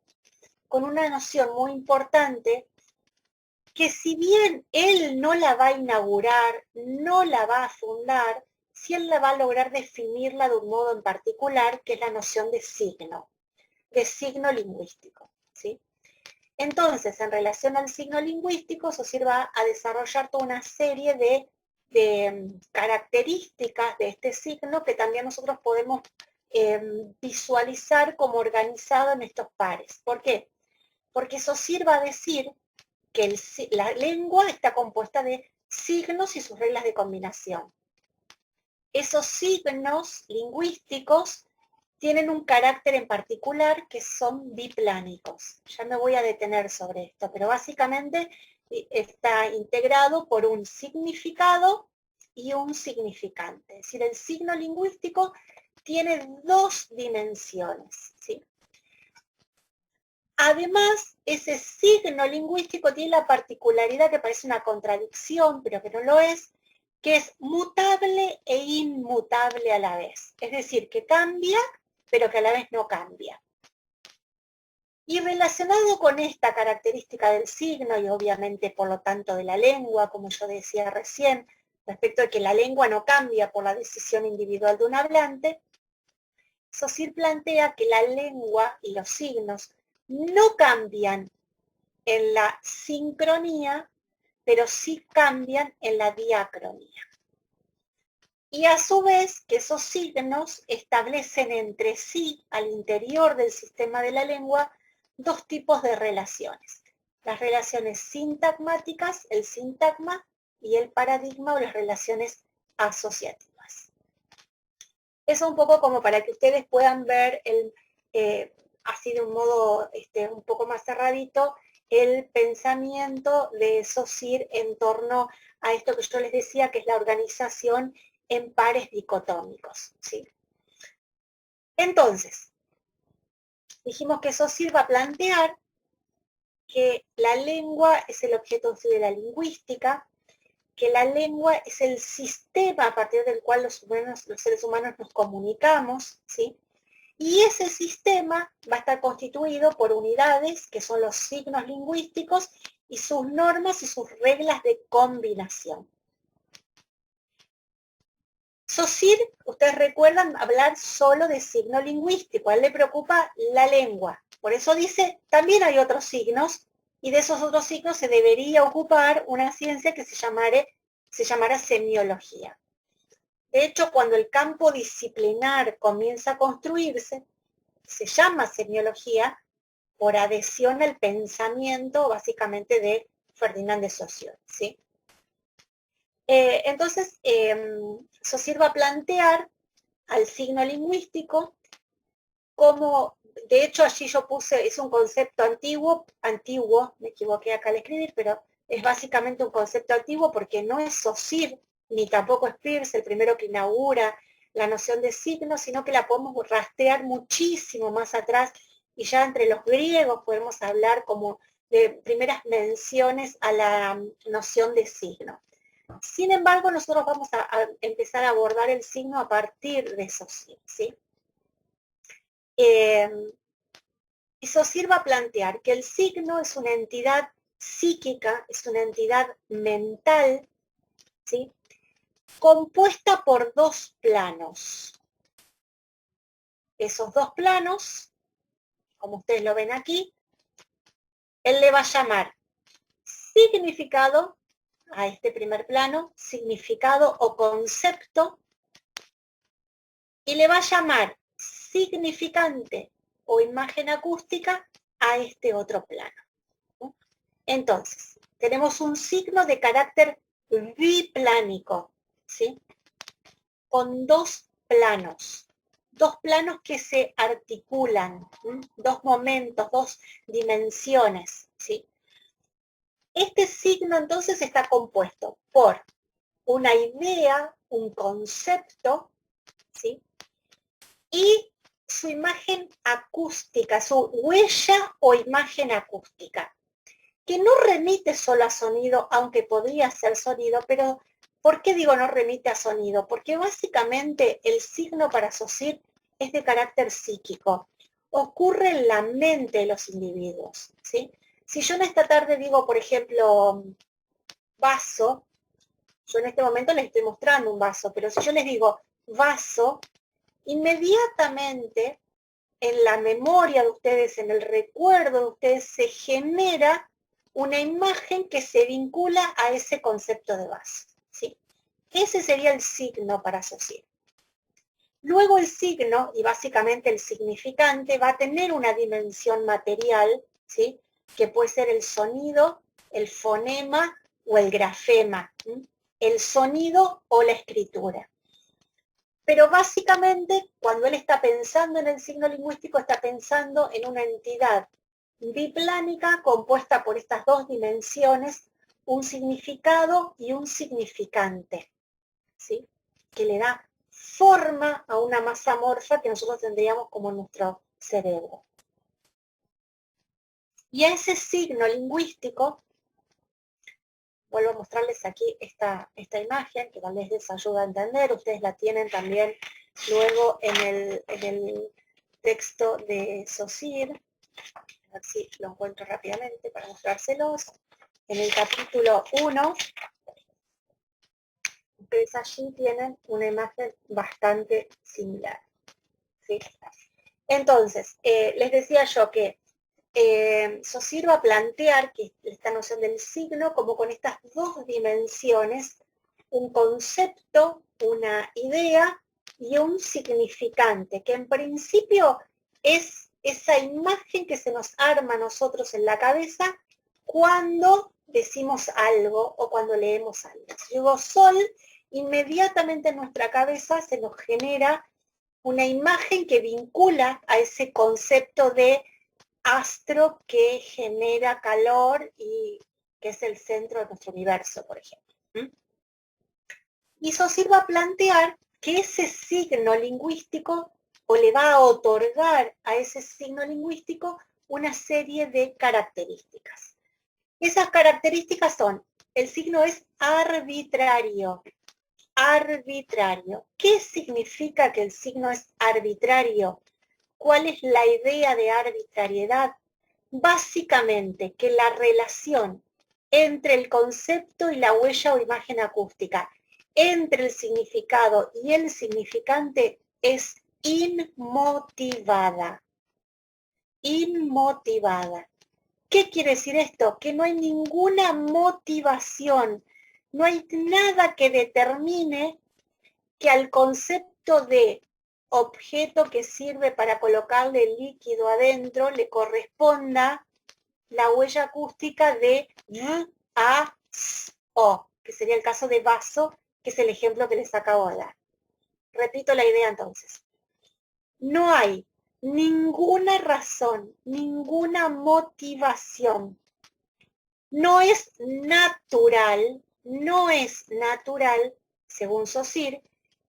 con una noción muy importante que si bien él no la va a inaugurar, no la va a fundar, sí él la va a lograr definirla de un modo en particular, que es la noción de signo lingüístico, ¿sí? Entonces, en relación al signo lingüístico, Saussure va a desarrollar toda una serie de características de este signo que también nosotros podemos visualizar como organizado en estos pares. ¿Por qué? porque Saussure va a decir que la lengua está compuesta de signos y sus reglas de combinación. Esos signos lingüísticos tienen un carácter en particular que son biplánicos. Ya me voy a detener sobre esto, pero básicamente está integrado por un significado y un significante. Es decir, el signo lingüístico tiene dos dimensiones, ¿sí? Además, ese signo lingüístico tiene la particularidad que parece una contradicción, pero que no lo es, que es mutable e inmutable a la vez. Es decir, que cambia, pero que a la vez no cambia. Y relacionado con esta característica del signo, y obviamente por lo tanto de la lengua, como yo decía recién, respecto de que la lengua no cambia por la decisión individual de un hablante, Saussure plantea que la lengua y los signos no cambian en la sincronía, pero sí cambian en la diacronía. Y a su vez que esos signos establecen entre sí, al interior del sistema de la lengua, dos tipos de relaciones. Las relaciones sintagmáticas, el sintagma, y el paradigma o las relaciones asociativas. Eso un poco como para que ustedes puedan ver así de un modo un poco más cerradito, el pensamiento de Saussure en torno a esto que yo les decía, que es la organización en pares dicotómicos, ¿sí? Entonces, dijimos que Saussure va a plantear que la lengua es el objeto de la lingüística, que la lengua es el sistema a partir del cual los seres humanos nos comunicamos, ¿sí? Y ese sistema va a estar constituido por unidades, que son los signos lingüísticos, y sus normas y sus reglas de combinación. Saussure, ustedes recuerdan hablar solo de signo lingüístico, a él le preocupa la lengua. Por eso dice, también hay otros signos, y de esos otros signos se debería ocupar una ciencia que se llamara semiología. De hecho, cuando el campo disciplinar comienza a construirse, se llama semiología por adhesión al pensamiento, básicamente, de Ferdinand de Saussure, ¿sí? Entonces, Saussure va a plantear al signo lingüístico como, de hecho allí yo puse, es un concepto antiguo, me equivoqué acá al escribir, pero es básicamente un concepto antiguo porque no es Saussure, ni tampoco es Peirce el primero que inaugura la noción de signo, sino que la podemos rastrear muchísimo más atrás, y ya entre los griegos podemos hablar como de primeras menciones a la noción de signo. Sin embargo, nosotros vamos a empezar a abordar el signo a partir de Saussure, ¿sí? Y Saussure va a plantear que el signo es una entidad psíquica, es una entidad mental, ¿sí? Compuesta por dos planos. Esos dos planos, como ustedes lo ven aquí, él le va a llamar significado a este primer plano, significado o concepto, y le va a llamar significante o imagen acústica a este otro plano, ¿no? Entonces, tenemos un signo de carácter biplánico, ¿sí? Con dos planos que se articulan, ¿sí? Dos momentos, dos dimensiones, ¿sí? Este signo entonces está compuesto por una idea, un concepto, ¿sí? Y su imagen acústica, su huella o imagen acústica, que no remite solo a sonido, aunque podría ser sonido, pero ¿por qué digo no remite a sonido? Porque básicamente el signo para Saussure es de carácter psíquico, ocurre en la mente de los individuos, ¿sí? Si yo en esta tarde digo, por ejemplo, vaso, yo en este momento les estoy mostrando un vaso, pero si yo les digo vaso, inmediatamente en la memoria de ustedes, en el recuerdo de ustedes, se genera una imagen que se vincula a ese concepto de vaso, ¿sí? Ese sería el signo para Saussure. Luego el signo, y básicamente el significante, va a tener una dimensión material, ¿sí? que puede ser el sonido, el fonema o el grafema, el sonido o la escritura. Pero básicamente, cuando él está pensando en el signo lingüístico, está pensando en una entidad biplánica compuesta por estas dos dimensiones, un significado y un significante, ¿sí? Que le da forma a una masa amorfa que nosotros tendríamos como nuestro cerebro. Y a ese signo lingüístico, vuelvo a mostrarles aquí esta imagen, que tal vez les ayuda a entender, ustedes la tienen también luego en el texto de Saussure, a ver si lo encuentro rápidamente para mostrárselos, en el capítulo 1, ustedes allí tienen una imagen bastante similar, ¿sí? Entonces, les decía yo que Saussure va a plantear que esta noción del signo como con estas dos dimensiones, un concepto, una idea y un significante, que en principio es esa imagen que se nos arma a nosotros en la cabeza cuando decimos algo o cuando leemos algo. Si digo sol, inmediatamente en nuestra cabeza se nos genera una imagen que vincula a ese concepto de astro que genera calor y que es el centro de nuestro universo, por ejemplo. Y Saussure va a plantear que ese signo lingüístico, o le va a otorgar a ese signo lingüístico una serie de características. Esas características son, el signo es arbitrario. Arbitrario. ¿Qué significa que el signo es arbitrario? ¿Cuál es la idea de arbitrariedad? Básicamente que la relación entre el concepto y la huella o imagen acústica, entre el significado y el significante es inmotivada. Inmotivada. ¿Qué quiere decir esto? Que no hay ninguna motivación, no hay nada que determine que al concepto de objeto que sirve para colocarle el líquido adentro le corresponda la huella acústica de V, A, S, O, que sería el caso de vaso, que es el ejemplo que les acabo de dar. Repito la idea entonces. No hay ninguna razón, ninguna motivación. No es natural, según Saussure,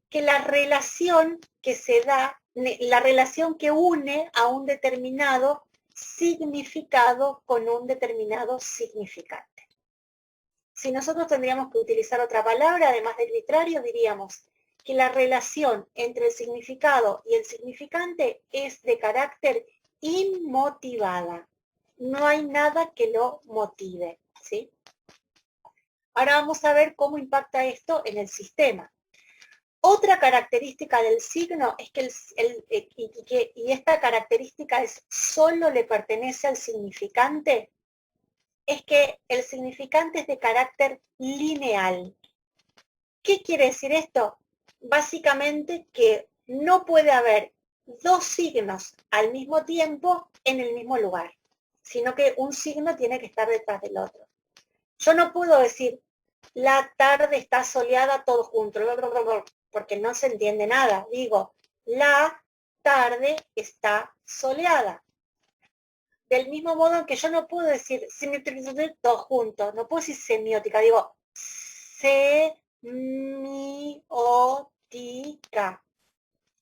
que la relación que se da, la relación que une a un determinado significado con un determinado significante. Si nosotros tendríamos que utilizar otra palabra, además de arbitrario, diríamos que la relación entre el significado y el significante es de carácter inmotivada. No hay nada que lo motive, ¿sí? Ahora vamos a ver cómo impacta esto en el sistema. Otra característica del signo es que y esta característica solo le pertenece al significante, es que el significante es de carácter lineal. ¿Qué quiere decir esto? Básicamente que no puede haber dos signos al mismo tiempo en el mismo lugar, sino que un signo tiene que estar detrás del otro. Yo no puedo decir, la tarde está soleada todo junto, porque no se entiende nada. Digo, la tarde está soleada. Del mismo modo que yo no puedo decir todo junto, no puedo decir semiótica, digo semiótica.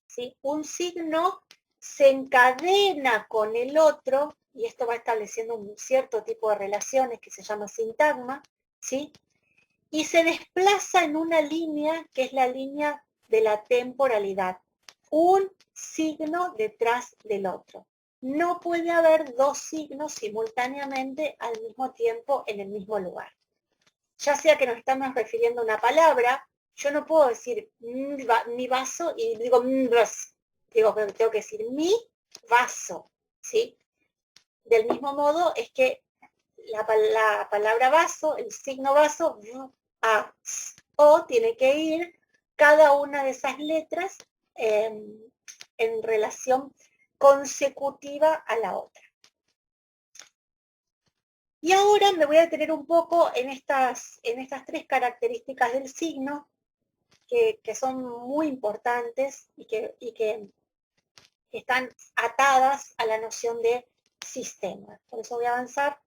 ¿Sí? Un signo se encadena con el otro, y esto va estableciendo un cierto tipo de relaciones que se llama sintagma, ¿sí? Y se desplaza en una línea que es la línea de la temporalidad. Un signo detrás del otro. No puede haber dos signos simultáneamente al mismo tiempo en el mismo lugar. Ya sea que nos estamos refiriendo a una palabra, yo no puedo decir mi vaso y digo vas. Digo, pero tengo que decir mi vaso, ¿sí? Del mismo modo es que la palabra vaso, el signo vaso, A, O, tiene que ir cada una de esas letras en relación consecutiva a la otra. Y ahora me voy a detener un poco en estas tres características del signo que son muy importantes y que están atadas a la noción de sistema. Por eso voy a avanzar,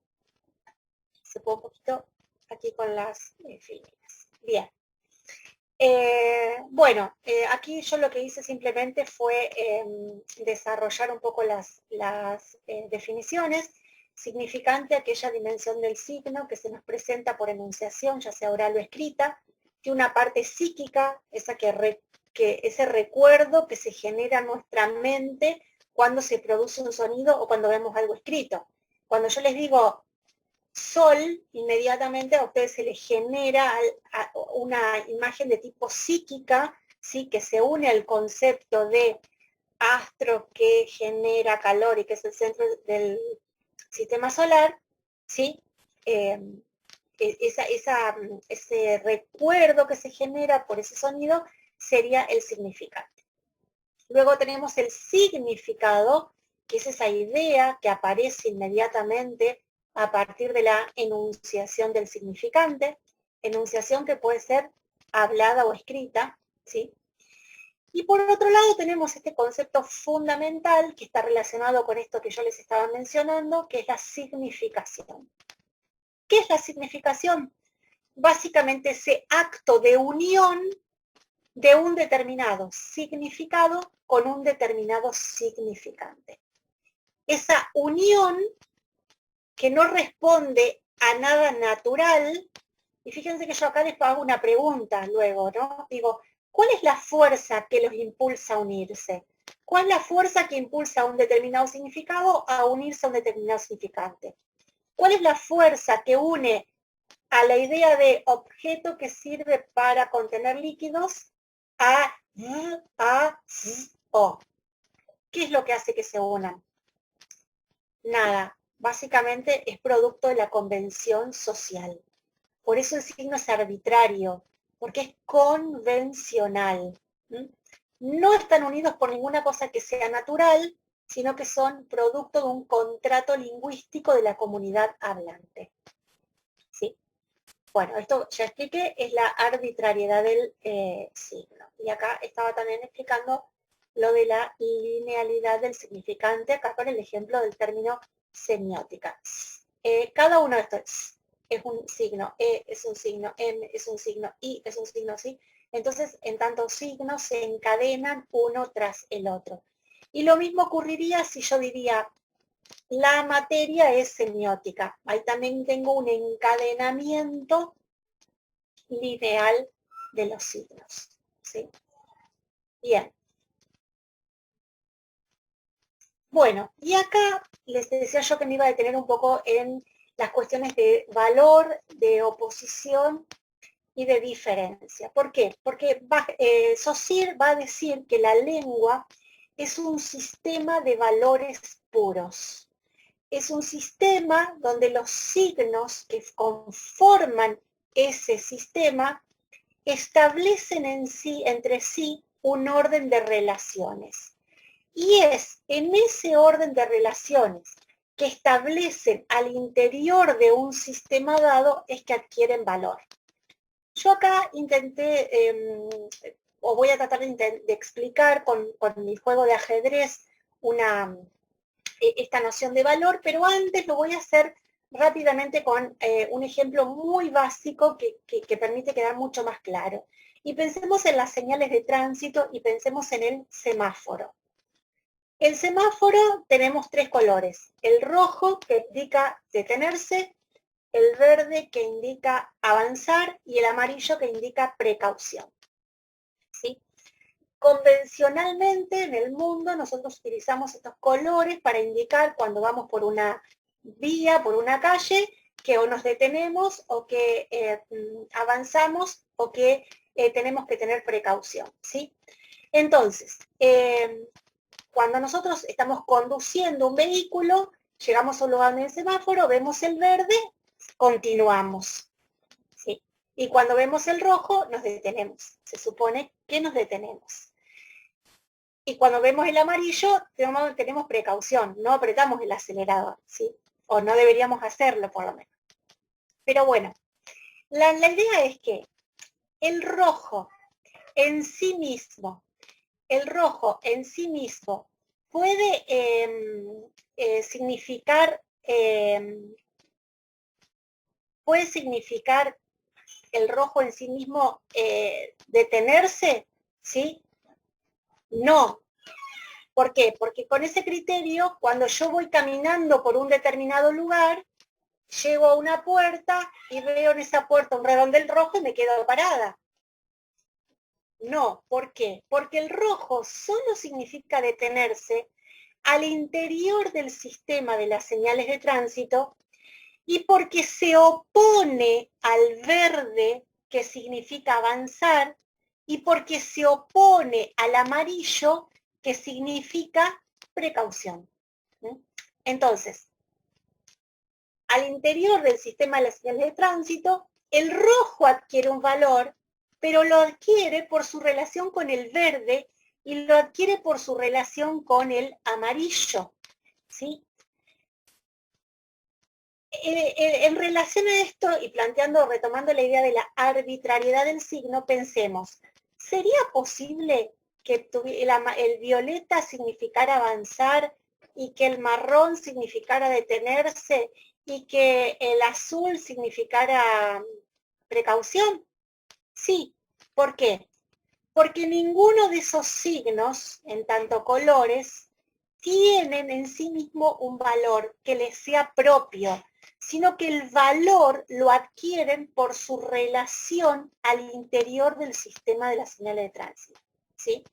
se puede un poquito aquí con las figuras. Bien. Bueno, aquí yo lo que hice simplemente fue desarrollar un poco las definiciones. Significante, aquella dimensión del signo que se nos presenta por enunciación, ya sea oral o escrita, que una parte psíquica, ese recuerdo que se genera en nuestra mente cuando se produce un sonido o cuando vemos algo escrito. Cuando yo les digo sol, inmediatamente a ustedes se les genera una imagen de tipo psíquica, ¿sí? Que se une al concepto de astro que genera calor y que es el centro del sistema solar, ¿sí? Ese recuerdo que se genera por ese sonido sería el significante. Luego tenemos el significado, que es esa idea que aparece inmediatamente a partir de la enunciación del significante, enunciación que puede ser hablada o escrita, ¿sí? Y por otro lado tenemos este concepto fundamental que está relacionado con esto que yo les estaba mencionando, que es la significación. ¿Qué es la significación? Básicamente ese acto de unión de un determinado significado con un determinado significante. Esa unión que no responde a nada natural, y fíjense que yo acá les hago una pregunta luego, ¿no? Digo, ¿cuál es la fuerza que los impulsa a unirse? ¿Cuál es la fuerza que impulsa a un determinado significado a unirse a un determinado significante? ¿Cuál es la fuerza que une a la idea de objeto que sirve para contener líquidos a o? ¿Qué es lo que hace que se unan? Nada. Básicamente es producto de la convención social. Por eso el signo es arbitrario, porque es convencional. No están unidos por ninguna cosa que sea natural, sino que son producto de un contrato lingüístico de la comunidad hablante. ¿Sí? Bueno, esto ya expliqué, es la arbitrariedad del signo. Y acá estaba también explicando lo de la linealidad del significante, acá con el ejemplo del término semiótica. Cada uno de estos es un signo, es un signo, M es un signo, I es un signo, ¿sí? Entonces, en tantos signos se encadenan uno tras el otro. Y lo mismo ocurriría si yo diría, la materia es semiótica. Ahí también tengo un encadenamiento lineal de los signos, ¿sí? Bien. Bueno, y acá les decía yo que me iba a detener un poco en las cuestiones de valor, de oposición y de diferencia. ¿Por qué? Porque Saussure va a decir que la lengua es un sistema de valores puros. Es un sistema donde los signos que conforman ese sistema establecen entre sí un orden de relaciones. Y es en ese orden de relaciones que establecen al interior de un sistema dado es que adquieren valor. Yo acá intenté, o voy a tratar de explicar con mi juego de ajedrez esta noción de valor, pero antes lo voy a hacer rápidamente con un ejemplo muy básico que permite quedar mucho más claro. Y pensemos en las señales de tránsito y pensemos en el semáforo. El semáforo tenemos tres colores, el rojo que indica detenerse, el verde que indica avanzar y el amarillo que indica precaución. ¿Sí? Convencionalmente en el mundo nosotros utilizamos estos colores para indicar cuando vamos por una vía, por una calle, que o nos detenemos o que avanzamos o que tenemos que tener precaución. ¿Sí? Entonces, cuando nosotros estamos conduciendo un vehículo, llegamos a un lugar en el semáforo, vemos el verde, continuamos. ¿Sí? Y cuando vemos el rojo, nos detenemos. Se supone que nos detenemos. Y cuando vemos el amarillo, tenemos precaución, no apretamos el acelerador. ¿Sí? o no deberíamos hacerlo por lo menos. Pero bueno, la idea es que el rojo en sí mismo, puede significar el rojo en sí mismo detenerse, ¿sí? No. ¿Por qué? Porque con ese criterio, cuando yo voy caminando por un determinado lugar, llego a una puerta y veo en esa puerta un redondel rojo y me quedo parada. No, ¿por qué? Porque el rojo solo significa detenerse al interior del sistema de las señales de tránsito y porque se opone al verde, que significa avanzar, y porque se opone al amarillo, que significa precaución. Entonces, al interior del sistema de las señales de tránsito, el rojo adquiere un valor, pero lo adquiere por su relación con el verde y lo adquiere por su relación con el amarillo, ¿sí? En relación a esto, y retomando la idea de la arbitrariedad del signo, pensemos, ¿sería posible que el violeta significara avanzar y que el marrón significara detenerse y que el azul significara precaución? Sí. ¿Por qué? Porque ninguno de esos signos, en tanto colores, tienen en sí mismo un valor que les sea propio, sino que el valor lo adquieren por su relación al interior del sistema de las señales de tránsito, ¿sí?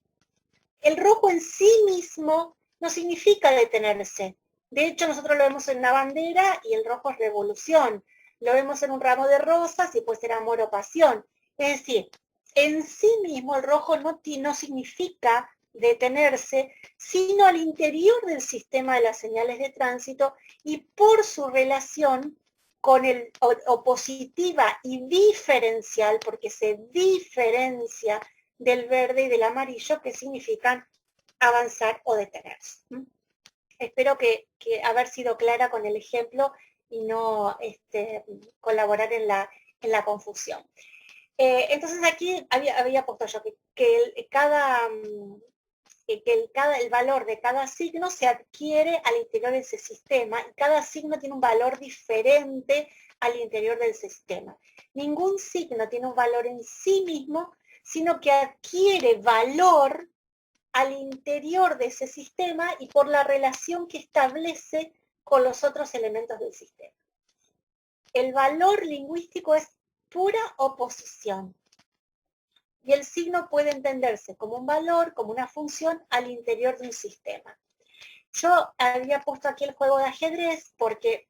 El rojo en sí mismo no significa detenerse. De hecho, nosotros lo vemos en una bandera y el rojo es revolución. Lo vemos en un ramo de rosas y puede ser amor o pasión. Es decir, en sí mismo el rojo no significa detenerse, sino al interior del sistema de las señales de tránsito y por su relación con el opositiva y diferencial, porque se diferencia del verde y del amarillo, que significan avanzar o detenerse. Espero que haber sido clara con el ejemplo y no colaborar en la confusión. Entonces aquí había puesto yo que el valor de cada signo se adquiere al interior de ese sistema y cada signo tiene un valor diferente al interior del sistema. Ningún signo tiene un valor en sí mismo, sino que adquiere valor al interior de ese sistema y por la relación que establece con los otros elementos del sistema. El valor lingüístico es pura oposición. Y el signo puede entenderse como un valor, como una función al interior de un sistema. Yo había puesto aquí el juego de ajedrez porque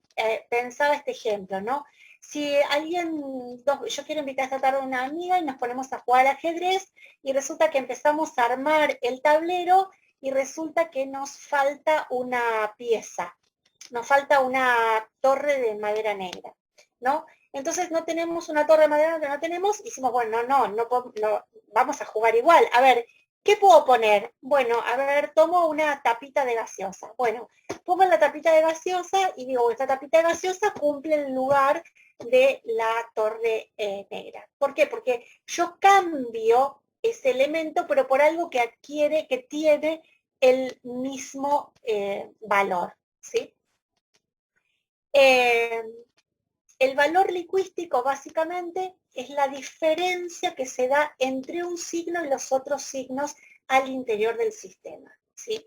pensaba este ejemplo, ¿no? Si yo quiero invitar esta tarde a una amiga y nos ponemos a jugar al ajedrez y resulta que empezamos a armar el tablero y resulta que nos falta una pieza, nos falta una torre de madera negra, ¿no? Entonces no tenemos una torre de madera que no tenemos, hicimos, bueno, no, vamos a jugar igual. A ver, ¿qué puedo poner? Bueno, a ver, tomo una tapita de gaseosa. Bueno, pongo la tapita de gaseosa y digo, esta tapita de gaseosa cumple el lugar de la torre negra. ¿Por qué? Porque yo cambio ese elemento, pero por algo que tiene el mismo valor, ¿sí? El valor lingüístico básicamente es la diferencia que se da entre un signo y los otros signos al interior del sistema, ¿sí?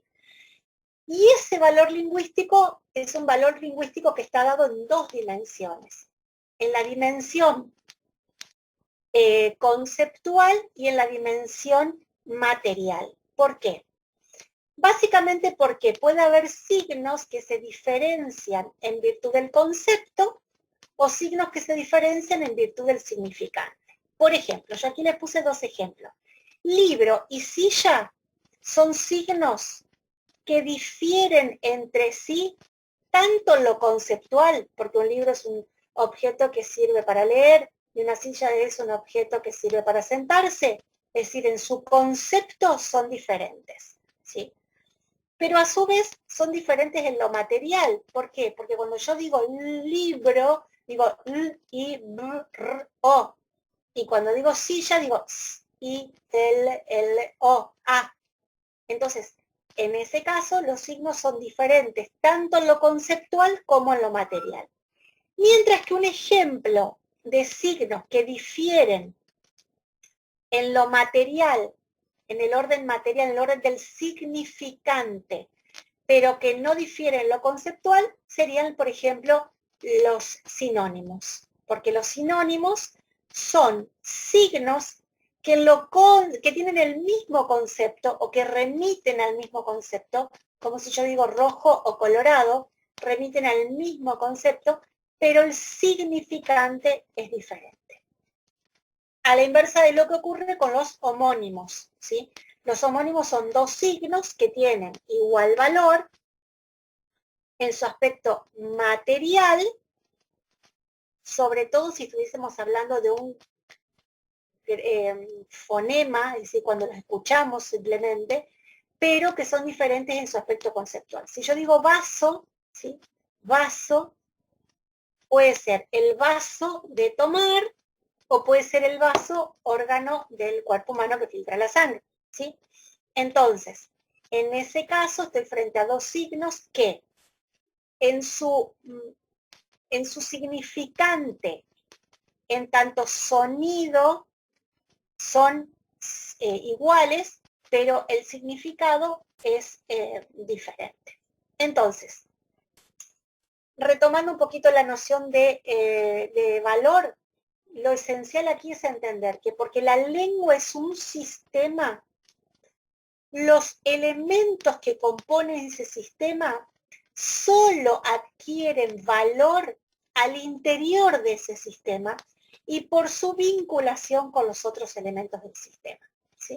Y ese valor lingüístico es un valor lingüístico que está dado en dos dimensiones. En la dimensión conceptual y en la dimensión material. ¿Por qué? Básicamente porque puede haber signos que se diferencian en virtud del concepto o signos que se diferencian en virtud del significante. Por ejemplo, yo aquí les puse dos ejemplos. Libro y silla son signos que difieren entre sí tanto en lo conceptual, porque un libro es un objeto que sirve para leer y una silla es un objeto que sirve para sentarse, es decir, en su concepto son diferentes, ¿sí? pero a su vez son diferentes en lo material. ¿Por qué? Porque cuando yo digo libro, digo l, i, b, r, o. Y cuando digo silla, digo s, i, l, o, a. Entonces, en ese caso, los signos son diferentes, tanto en lo conceptual como en lo material. Mientras que un ejemplo de signos que difieren en lo material, en el orden material, en el orden del significante, pero que no difieren en lo conceptual, serían, por ejemplo, los sinónimos. Porque los sinónimos son signos que tienen el mismo concepto o que remiten al mismo concepto, como si yo digo rojo o colorado, remiten al mismo concepto, pero el significante es diferente. A la inversa de lo que ocurre con los homónimos, ¿sí? Los homónimos son dos signos que tienen igual valor en su aspecto material, sobre todo si estuviésemos hablando de un fonema, es decir, cuando los escuchamos simplemente, pero que son diferentes en su aspecto conceptual. Si yo digo vaso, ¿sí? Vaso puede ser el vaso de tomar o puede ser el vaso, órgano del cuerpo humano que filtra la sangre, ¿sí? Entonces, en ese caso estoy frente a dos signos que en su significante, en tanto sonido, son iguales, pero el significado es diferente. Entonces, retomando un poquito la noción de valor, lo esencial aquí es entender que porque la lengua es un sistema, los elementos que componen ese sistema solo adquieren valor al interior de ese sistema y por su vinculación con los otros elementos del sistema, ¿sí?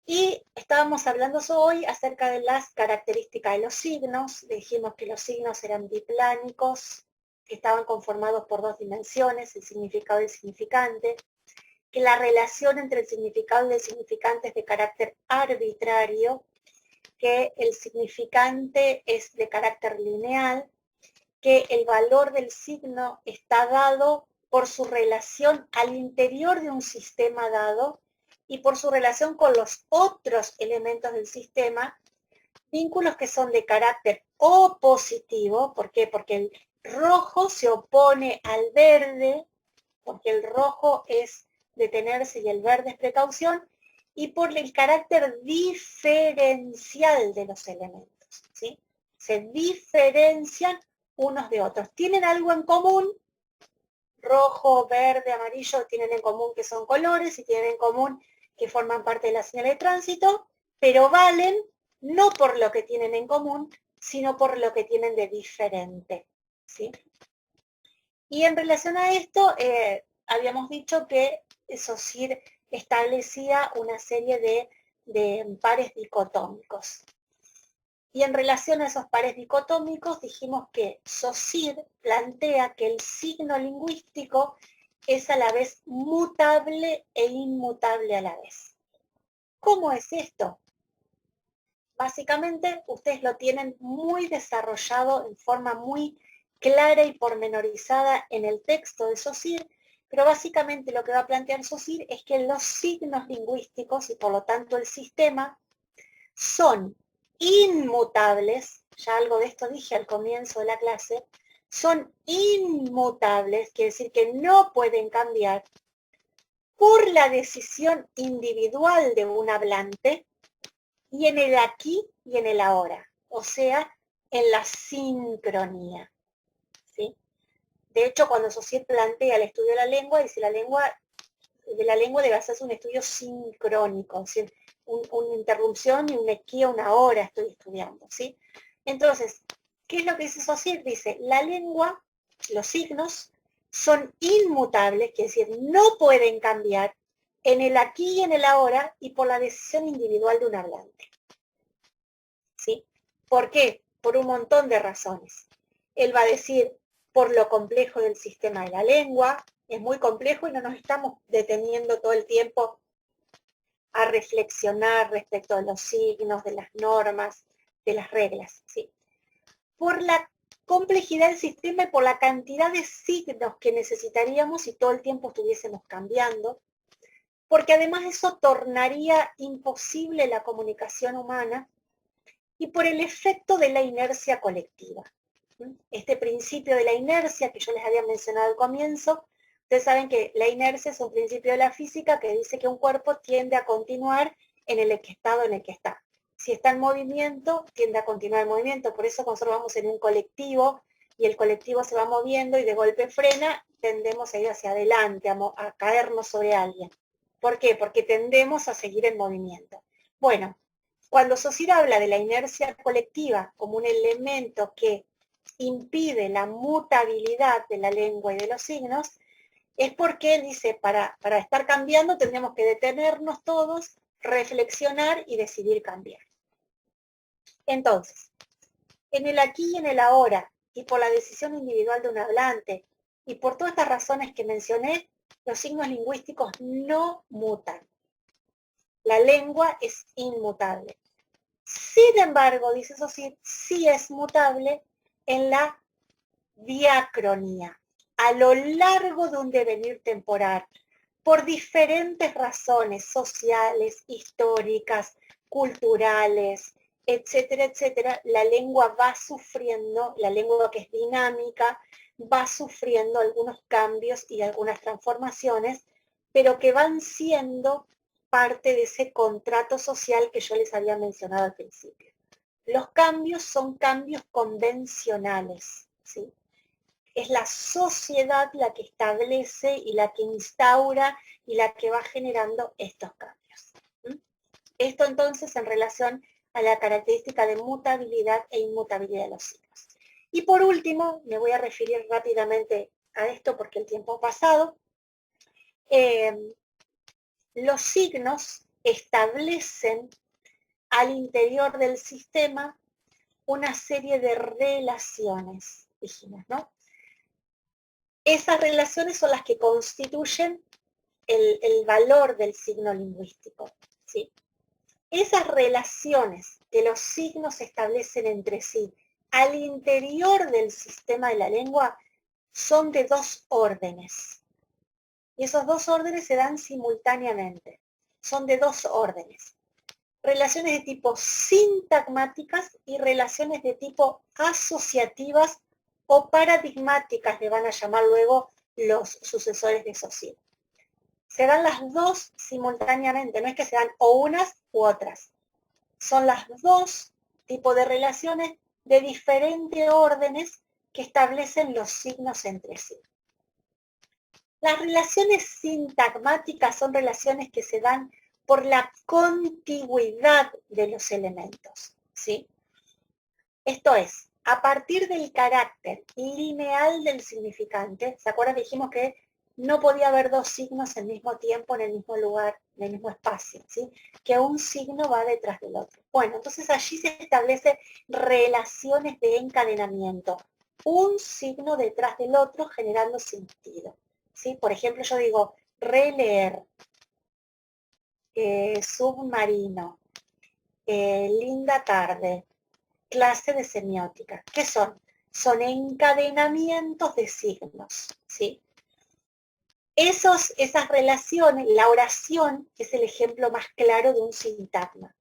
Y estábamos hablando hoy acerca de las características de los signos. Dijimos que los signos eran biplánicos, que estaban conformados por dos dimensiones, el significado y el significante, que la relación entre el significado y el significante es de carácter arbitrario, que el significante es de carácter lineal, que el valor del signo está dado por su relación al interior de un sistema dado y por su relación con los otros elementos del sistema, vínculos que son de carácter opositivo. ¿Por qué? Porque el rojo se opone al verde, porque el rojo es detenerse y el verde es precaución, y por el carácter diferencial de los elementos, ¿sí? Se diferencian unos de otros. ¿Tienen algo en común? Rojo, verde, amarillo tienen en común que son colores y tienen en común que forman parte de la señal de tránsito, pero valen no por lo que tienen en común, sino por lo que tienen de diferente, ¿sí? Y en relación a esto, habíamos dicho que Saussure establecía una serie de pares dicotómicos. Y en relación a esos pares dicotómicos dijimos que Saussure plantea que el signo lingüístico es a la vez mutable e inmutable a la vez. ¿Cómo es esto? Básicamente ustedes lo tienen muy desarrollado en forma muy clara y pormenorizada en el texto de Saussure, pero básicamente lo que va a plantear Saussure es que los signos lingüísticos y por lo tanto el sistema son inmutables, ya algo de esto dije al comienzo de la clase, son inmutables, quiere decir que no pueden cambiar por la decisión individual de un hablante y en el aquí y en el ahora, o sea, en la sincronía, ¿sí? De hecho, cuando Saussure plantea el estudio de la lengua, dice de la lengua debe hacerse un estudio sincrónico, es decir, una interrupción y una equía, una hora estoy estudiando, ¿sí? Entonces, ¿qué es lo que dice Saussure? Dice, la lengua, los signos, son inmutables, quiere decir, no pueden cambiar en el aquí y en el ahora y por la decisión individual de un hablante, ¿sí? ¿Por qué? Por un montón de razones. Él va a decir, por lo complejo del sistema de la lengua, es muy complejo y no nos estamos deteniendo todo el tiempo a reflexionar respecto de los signos, de las normas, de las reglas, ¿sí? Por la complejidad del sistema y por la cantidad de signos que necesitaríamos si todo el tiempo estuviésemos cambiando, porque además eso tornaría imposible la comunicación humana y por el efecto de la inercia colectiva. Este principio de la inercia que yo les había mencionado al comienzo, ustedes saben que la inercia es un principio de la física que dice que un cuerpo tiende a continuar en el estado en el que está. Si está en movimiento, tiende a continuar el movimiento. Por eso cuando nosotros vamos en un colectivo y el colectivo se va moviendo y de golpe frena, tendemos a ir hacia adelante, a caernos sobre alguien. ¿Por qué? Porque tendemos a seguir en movimiento. Bueno, cuando Saussure habla de la inercia colectiva como un elemento que impide la mutabilidad de la lengua y de los signos, es porque él dice, para estar cambiando tendríamos que detenernos todos, reflexionar y decidir cambiar. Entonces, en el aquí y en el ahora, y por la decisión individual de un hablante, y por todas estas razones que mencioné, los signos lingüísticos no mutan. La lengua es inmutable. Sin embargo, dice Saussure, sí es mutable en la diacronía, a lo largo de un devenir temporal, por diferentes razones sociales, históricas, culturales, etcétera, etcétera, la lengua va sufriendo, la lengua que es dinámica, va sufriendo algunos cambios y algunas transformaciones, pero que van siendo parte de ese contrato social que yo les había mencionado al principio. Los cambios son cambios convencionales, ¿sí? Es la sociedad la que establece y la que instaura y la que va generando estos cambios. Esto entonces en relación a la característica de mutabilidad e inmutabilidad de los signos. Y por último, me voy a referir rápidamente a esto porque el tiempo ha pasado. Los signos establecen al interior del sistema una serie de relaciones, dijimos, ¿no? Esas relaciones son las que constituyen el valor del signo lingüístico, ¿sí? Esas relaciones que los signos establecen entre sí al interior del sistema de la lengua son de dos órdenes. Y esos dos órdenes se dan simultáneamente. Son de dos órdenes. Relaciones de tipo sintagmáticas y relaciones de tipo asociativas o paradigmáticas, le van a llamar luego los sucesores de Saussure. Se dan las dos simultáneamente, no es que se dan o unas u otras. Son las dos tipos de relaciones de diferentes órdenes que establecen los signos entre sí. Las relaciones sintagmáticas son relaciones que se dan por la contigüidad de los elementos, ¿sí? Esto es, a partir del carácter lineal del significante, ¿se acuerdan que dijimos que no podía haber dos signos al mismo tiempo en el mismo lugar, en el mismo espacio, ¿sí? Que un signo va detrás del otro. Bueno, entonces allí se establecen relaciones de encadenamiento, un signo detrás del otro generando sentido, ¿sí? Por ejemplo, yo digo releer, submarino, linda tarde, clase de semiótica. ¿Qué son? Son encadenamientos de signos, ¿sí? Esas relaciones, la oración es el ejemplo más claro de un sintagma.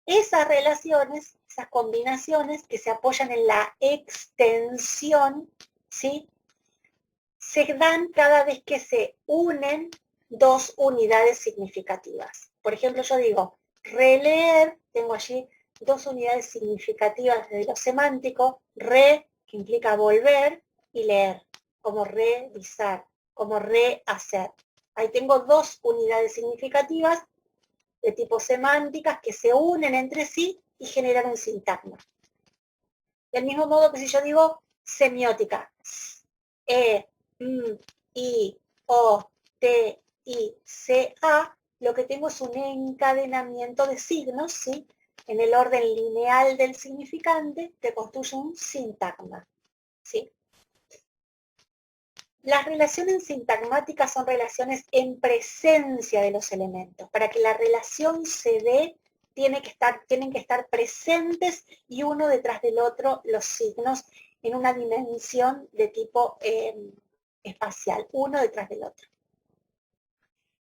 Esas relaciones, esas combinaciones que se apoyan en la extensión, ¿sí? Se dan cada vez que se unen dos unidades significativas. Por ejemplo, yo digo, releer, tengo allí dos unidades significativas de lo semántico, re, que implica volver, y leer, como revisar, como rehacer. Ahí tengo dos unidades significativas de tipo semánticas que se unen entre sí y generan un sintagma. Del mismo modo que si yo digo semiótica, I, O, T, I, C, A, lo que tengo es un encadenamiento de signos, ¿sí? En el orden lineal del significante que construye un sintagma, ¿sí? Las relaciones sintagmáticas son relaciones en presencia de los elementos. Para que la relación se dé, tienen que estar presentes y uno detrás del otro los signos en una dimensión de tipo espacial, uno detrás del otro.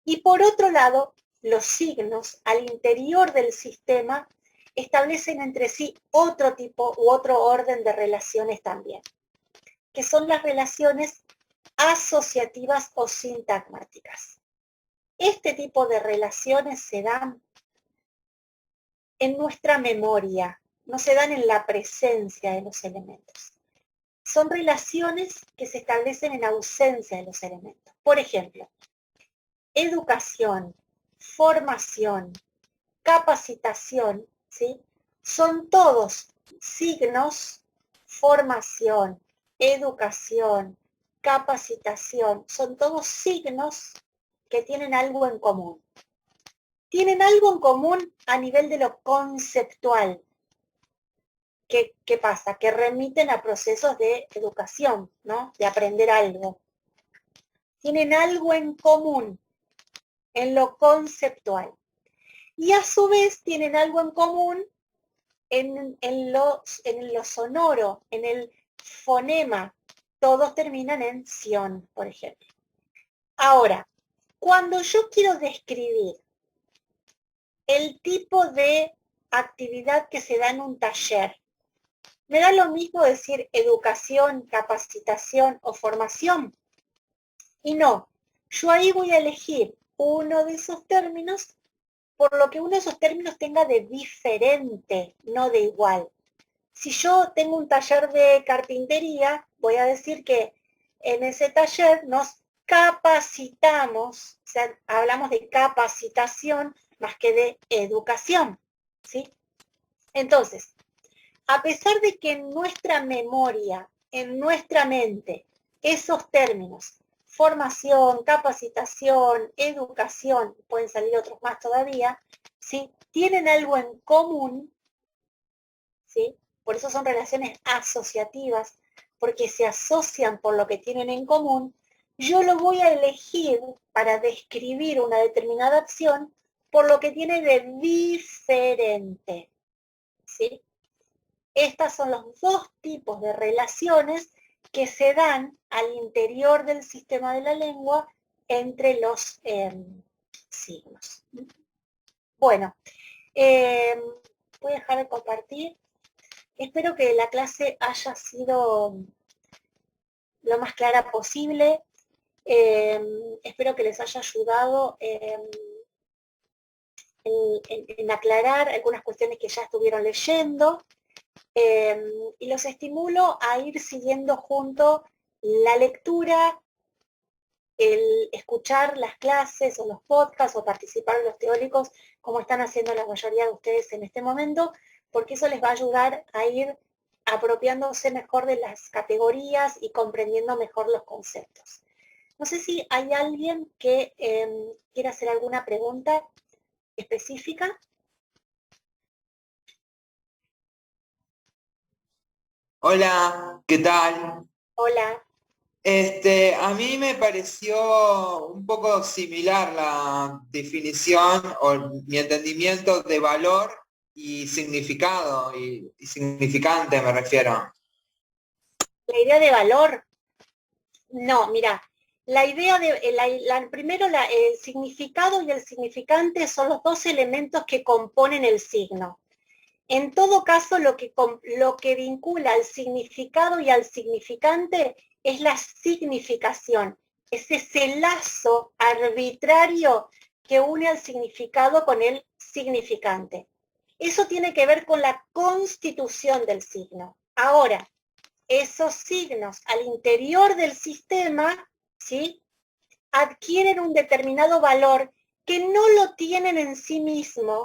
Y por otro lado, los signos al interior del sistema establecen entre sí otro tipo u otro orden de relaciones también, que son las relaciones asociativas o sintagmáticas. Este tipo de relaciones se dan en nuestra memoria, no se dan en la presencia de los elementos. Son relaciones que se establecen en ausencia de los elementos. Por ejemplo, educación, formación, capacitación, ¿sí? Son todos signos, formación, educación, capacitación, son todos signos que tienen algo en común. Tienen algo en común a nivel de lo conceptual. ¿Qué pasa? Que remiten a procesos de educación, ¿no? De aprender algo. Tienen algo en común en lo conceptual. Y a su vez tienen algo en común en lo sonoro, en el fonema. Todos terminan en ción, por ejemplo. Ahora, cuando yo quiero describir el tipo de actividad que se da en un taller, me da lo mismo decir educación, capacitación o formación. Y no, yo ahí voy a elegir uno de esos términos por lo que uno de esos términos tenga de diferente, no de igual. Si yo tengo un taller de carpintería, voy a decir que en ese taller nos capacitamos, o sea, hablamos de capacitación más que de educación, ¿sí? Entonces, a pesar de que en nuestra memoria, en nuestra mente, esos términos, formación, capacitación, educación, pueden salir otros más todavía, ¿sí? Tienen algo en común, ¿sí? Por eso son relaciones asociativas, porque se asocian por lo que tienen en común. Yo lo voy a elegir para describir una determinada acción por lo que tiene de diferente, ¿sí? Estos son los dos tipos de relaciones que se dan al interior del sistema de la lengua entre los signos. Bueno, voy a dejar de compartir. Espero que la clase haya sido lo más clara posible. Espero que les haya ayudado en aclarar algunas cuestiones que ya estuvieron leyendo. Y los estimulo a ir siguiendo junto la lectura, el escuchar las clases o los podcasts o participar en los teóricos como están haciendo la mayoría de ustedes en este momento, porque eso les va a ayudar a ir apropiándose mejor de las categorías y comprendiendo mejor los conceptos. No sé si hay alguien que quiera hacer alguna pregunta específica. Hola, ¿qué tal? Hola. A mí me pareció un poco similar la definición o mi entendimiento de valor y significado y significante me refiero. La idea de valor. No, mira, la idea de, primero el significado y el significante son los dos elementos que componen el signo. En todo caso, lo que vincula al significado y al significante es la significación. Es ese lazo arbitrario que une al significado con el significante. Eso tiene que ver con la constitución del signo. Ahora, esos signos al interior del sistema, ¿sí?, adquieren un determinado valor que no lo tienen en sí mismo,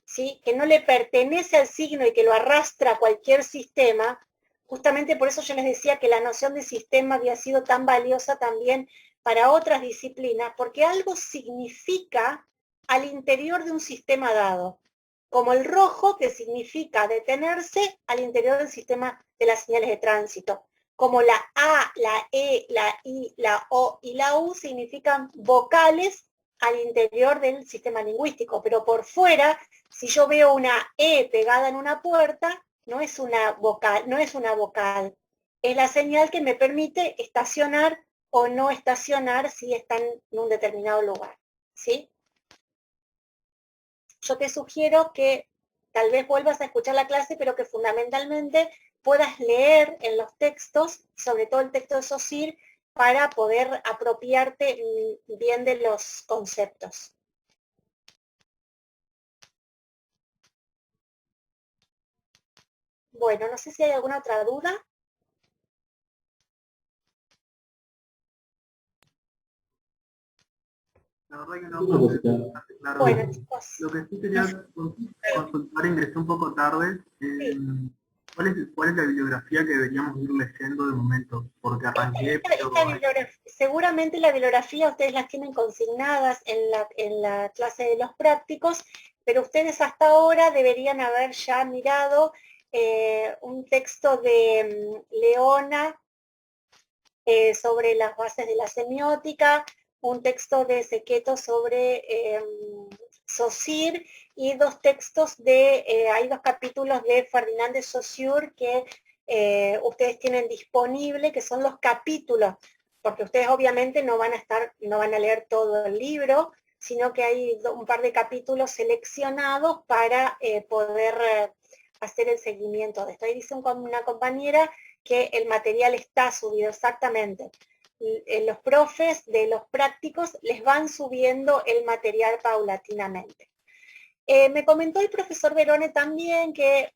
¿sí?, que no le pertenece al signo y que lo arrastra a cualquier sistema. Justamente por eso yo les decía que la noción de sistema había sido tan valiosa también para otras disciplinas, porque algo significa al interior de un sistema dado, como el rojo, que significa detenerse al interior del sistema de las señales de tránsito, como la A, la E, la I, la O y la U significan vocales al interior del sistema lingüístico, pero por fuera, si yo veo una E pegada en una puerta, no es una vocal, es la señal que me permite estacionar o no estacionar si están en un determinado lugar, ¿sí? Yo te sugiero que tal vez vuelvas a escuchar la clase, pero que fundamentalmente puedas leer en los textos, sobre todo el texto de Saussure, para poder apropiarte bien de los conceptos. Bueno, no sé si hay alguna otra duda. La verdad que no, claro. Bueno, chicos. Lo que sí quería consultar, ingresé un poco tarde. ¿Cuál es la bibliografía que deberíamos ir leyendo de momento? Porque arranqué, pero... Seguramente la bibliografía ustedes las tienen consignadas en la clase de los prácticos, pero ustedes hasta ahora deberían haber ya mirado un texto de Leona sobre las bases de la semiótica, un texto de Sequeto sobre Saussure, y dos textos hay dos capítulos de Ferdinand de Saussure que ustedes tienen disponible, que son los capítulos, porque ustedes obviamente no van a leer todo el libro, sino que hay un par de capítulos seleccionados para poder hacer el seguimiento de esto. Ahí dice una compañera que el material está subido, exactamente. Los profes de los prácticos les van subiendo el material paulatinamente. Me comentó el profesor Verone también que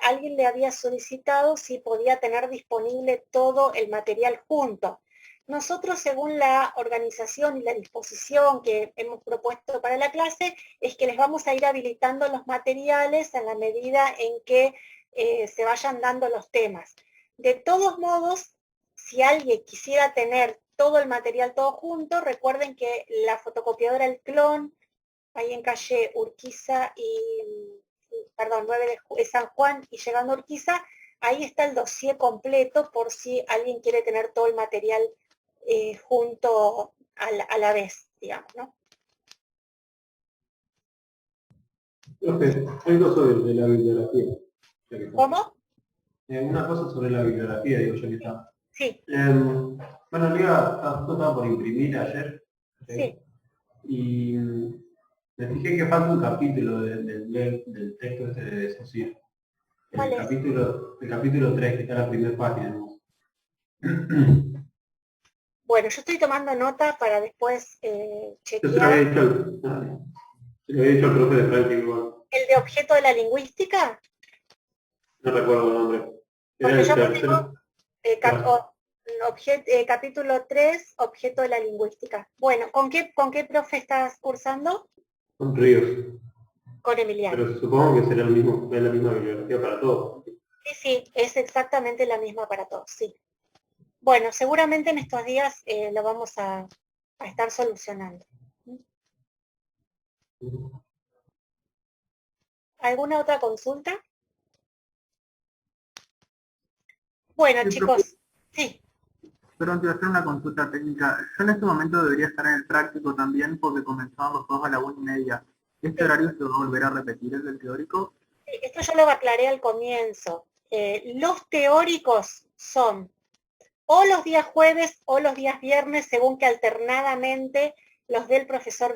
alguien le había solicitado si podía tener disponible todo el material junto. Nosotros, según la organización y la disposición que hemos propuesto para la clase, es que les vamos a ir habilitando los materiales en la medida en que se vayan dando los temas. De todos modos, si alguien quisiera tener todo el material todo junto, recuerden que la fotocopiadora El Clon, ahí en calle Urquiza perdón, 9 de San Juan y llegando a Urquiza, ahí está el dossier completo por si alguien quiere tener todo el material junto a la vez, digamos, ¿no? Hay dos sobre la bibliografía. ¿Cómo? Una cosa sobre la bibliografía, digo, ya que está. Sí. Bueno, Liga, estaba por imprimir ayer. Sí. Y me fijé que falta un capítulo del texto este de Saussure. ¿Cuál es? El capítulo 3, que está en la primera página, ¿no? Bueno, yo estoy tomando nota para después chequear. Yo se lo había dicho al profe de práctica igual. ¿El de objeto de la lingüística? No recuerdo el nombre. Porque yo tengo capítulo 3, objeto de la lingüística. Bueno, ¿con qué profe estás cursando? Con Ríos. Con Emiliano. Pero supongo que será es la misma bibliografía para todos. Sí, es exactamente la misma para todos, sí. Bueno, seguramente en estos días lo vamos a estar solucionando. ¿Alguna otra consulta? Bueno, sí, chicos, sí. Perdón, te voy a hacer una consulta técnica. Yo en este momento debería estar en el práctico también porque comenzaban los dos a la 1:30. ¿Este horario se va a volver a repetir, el del teórico? Sí, esto yo lo aclaré al comienzo. Los teóricos son o los días jueves o los días viernes, según que alternadamente los del profesor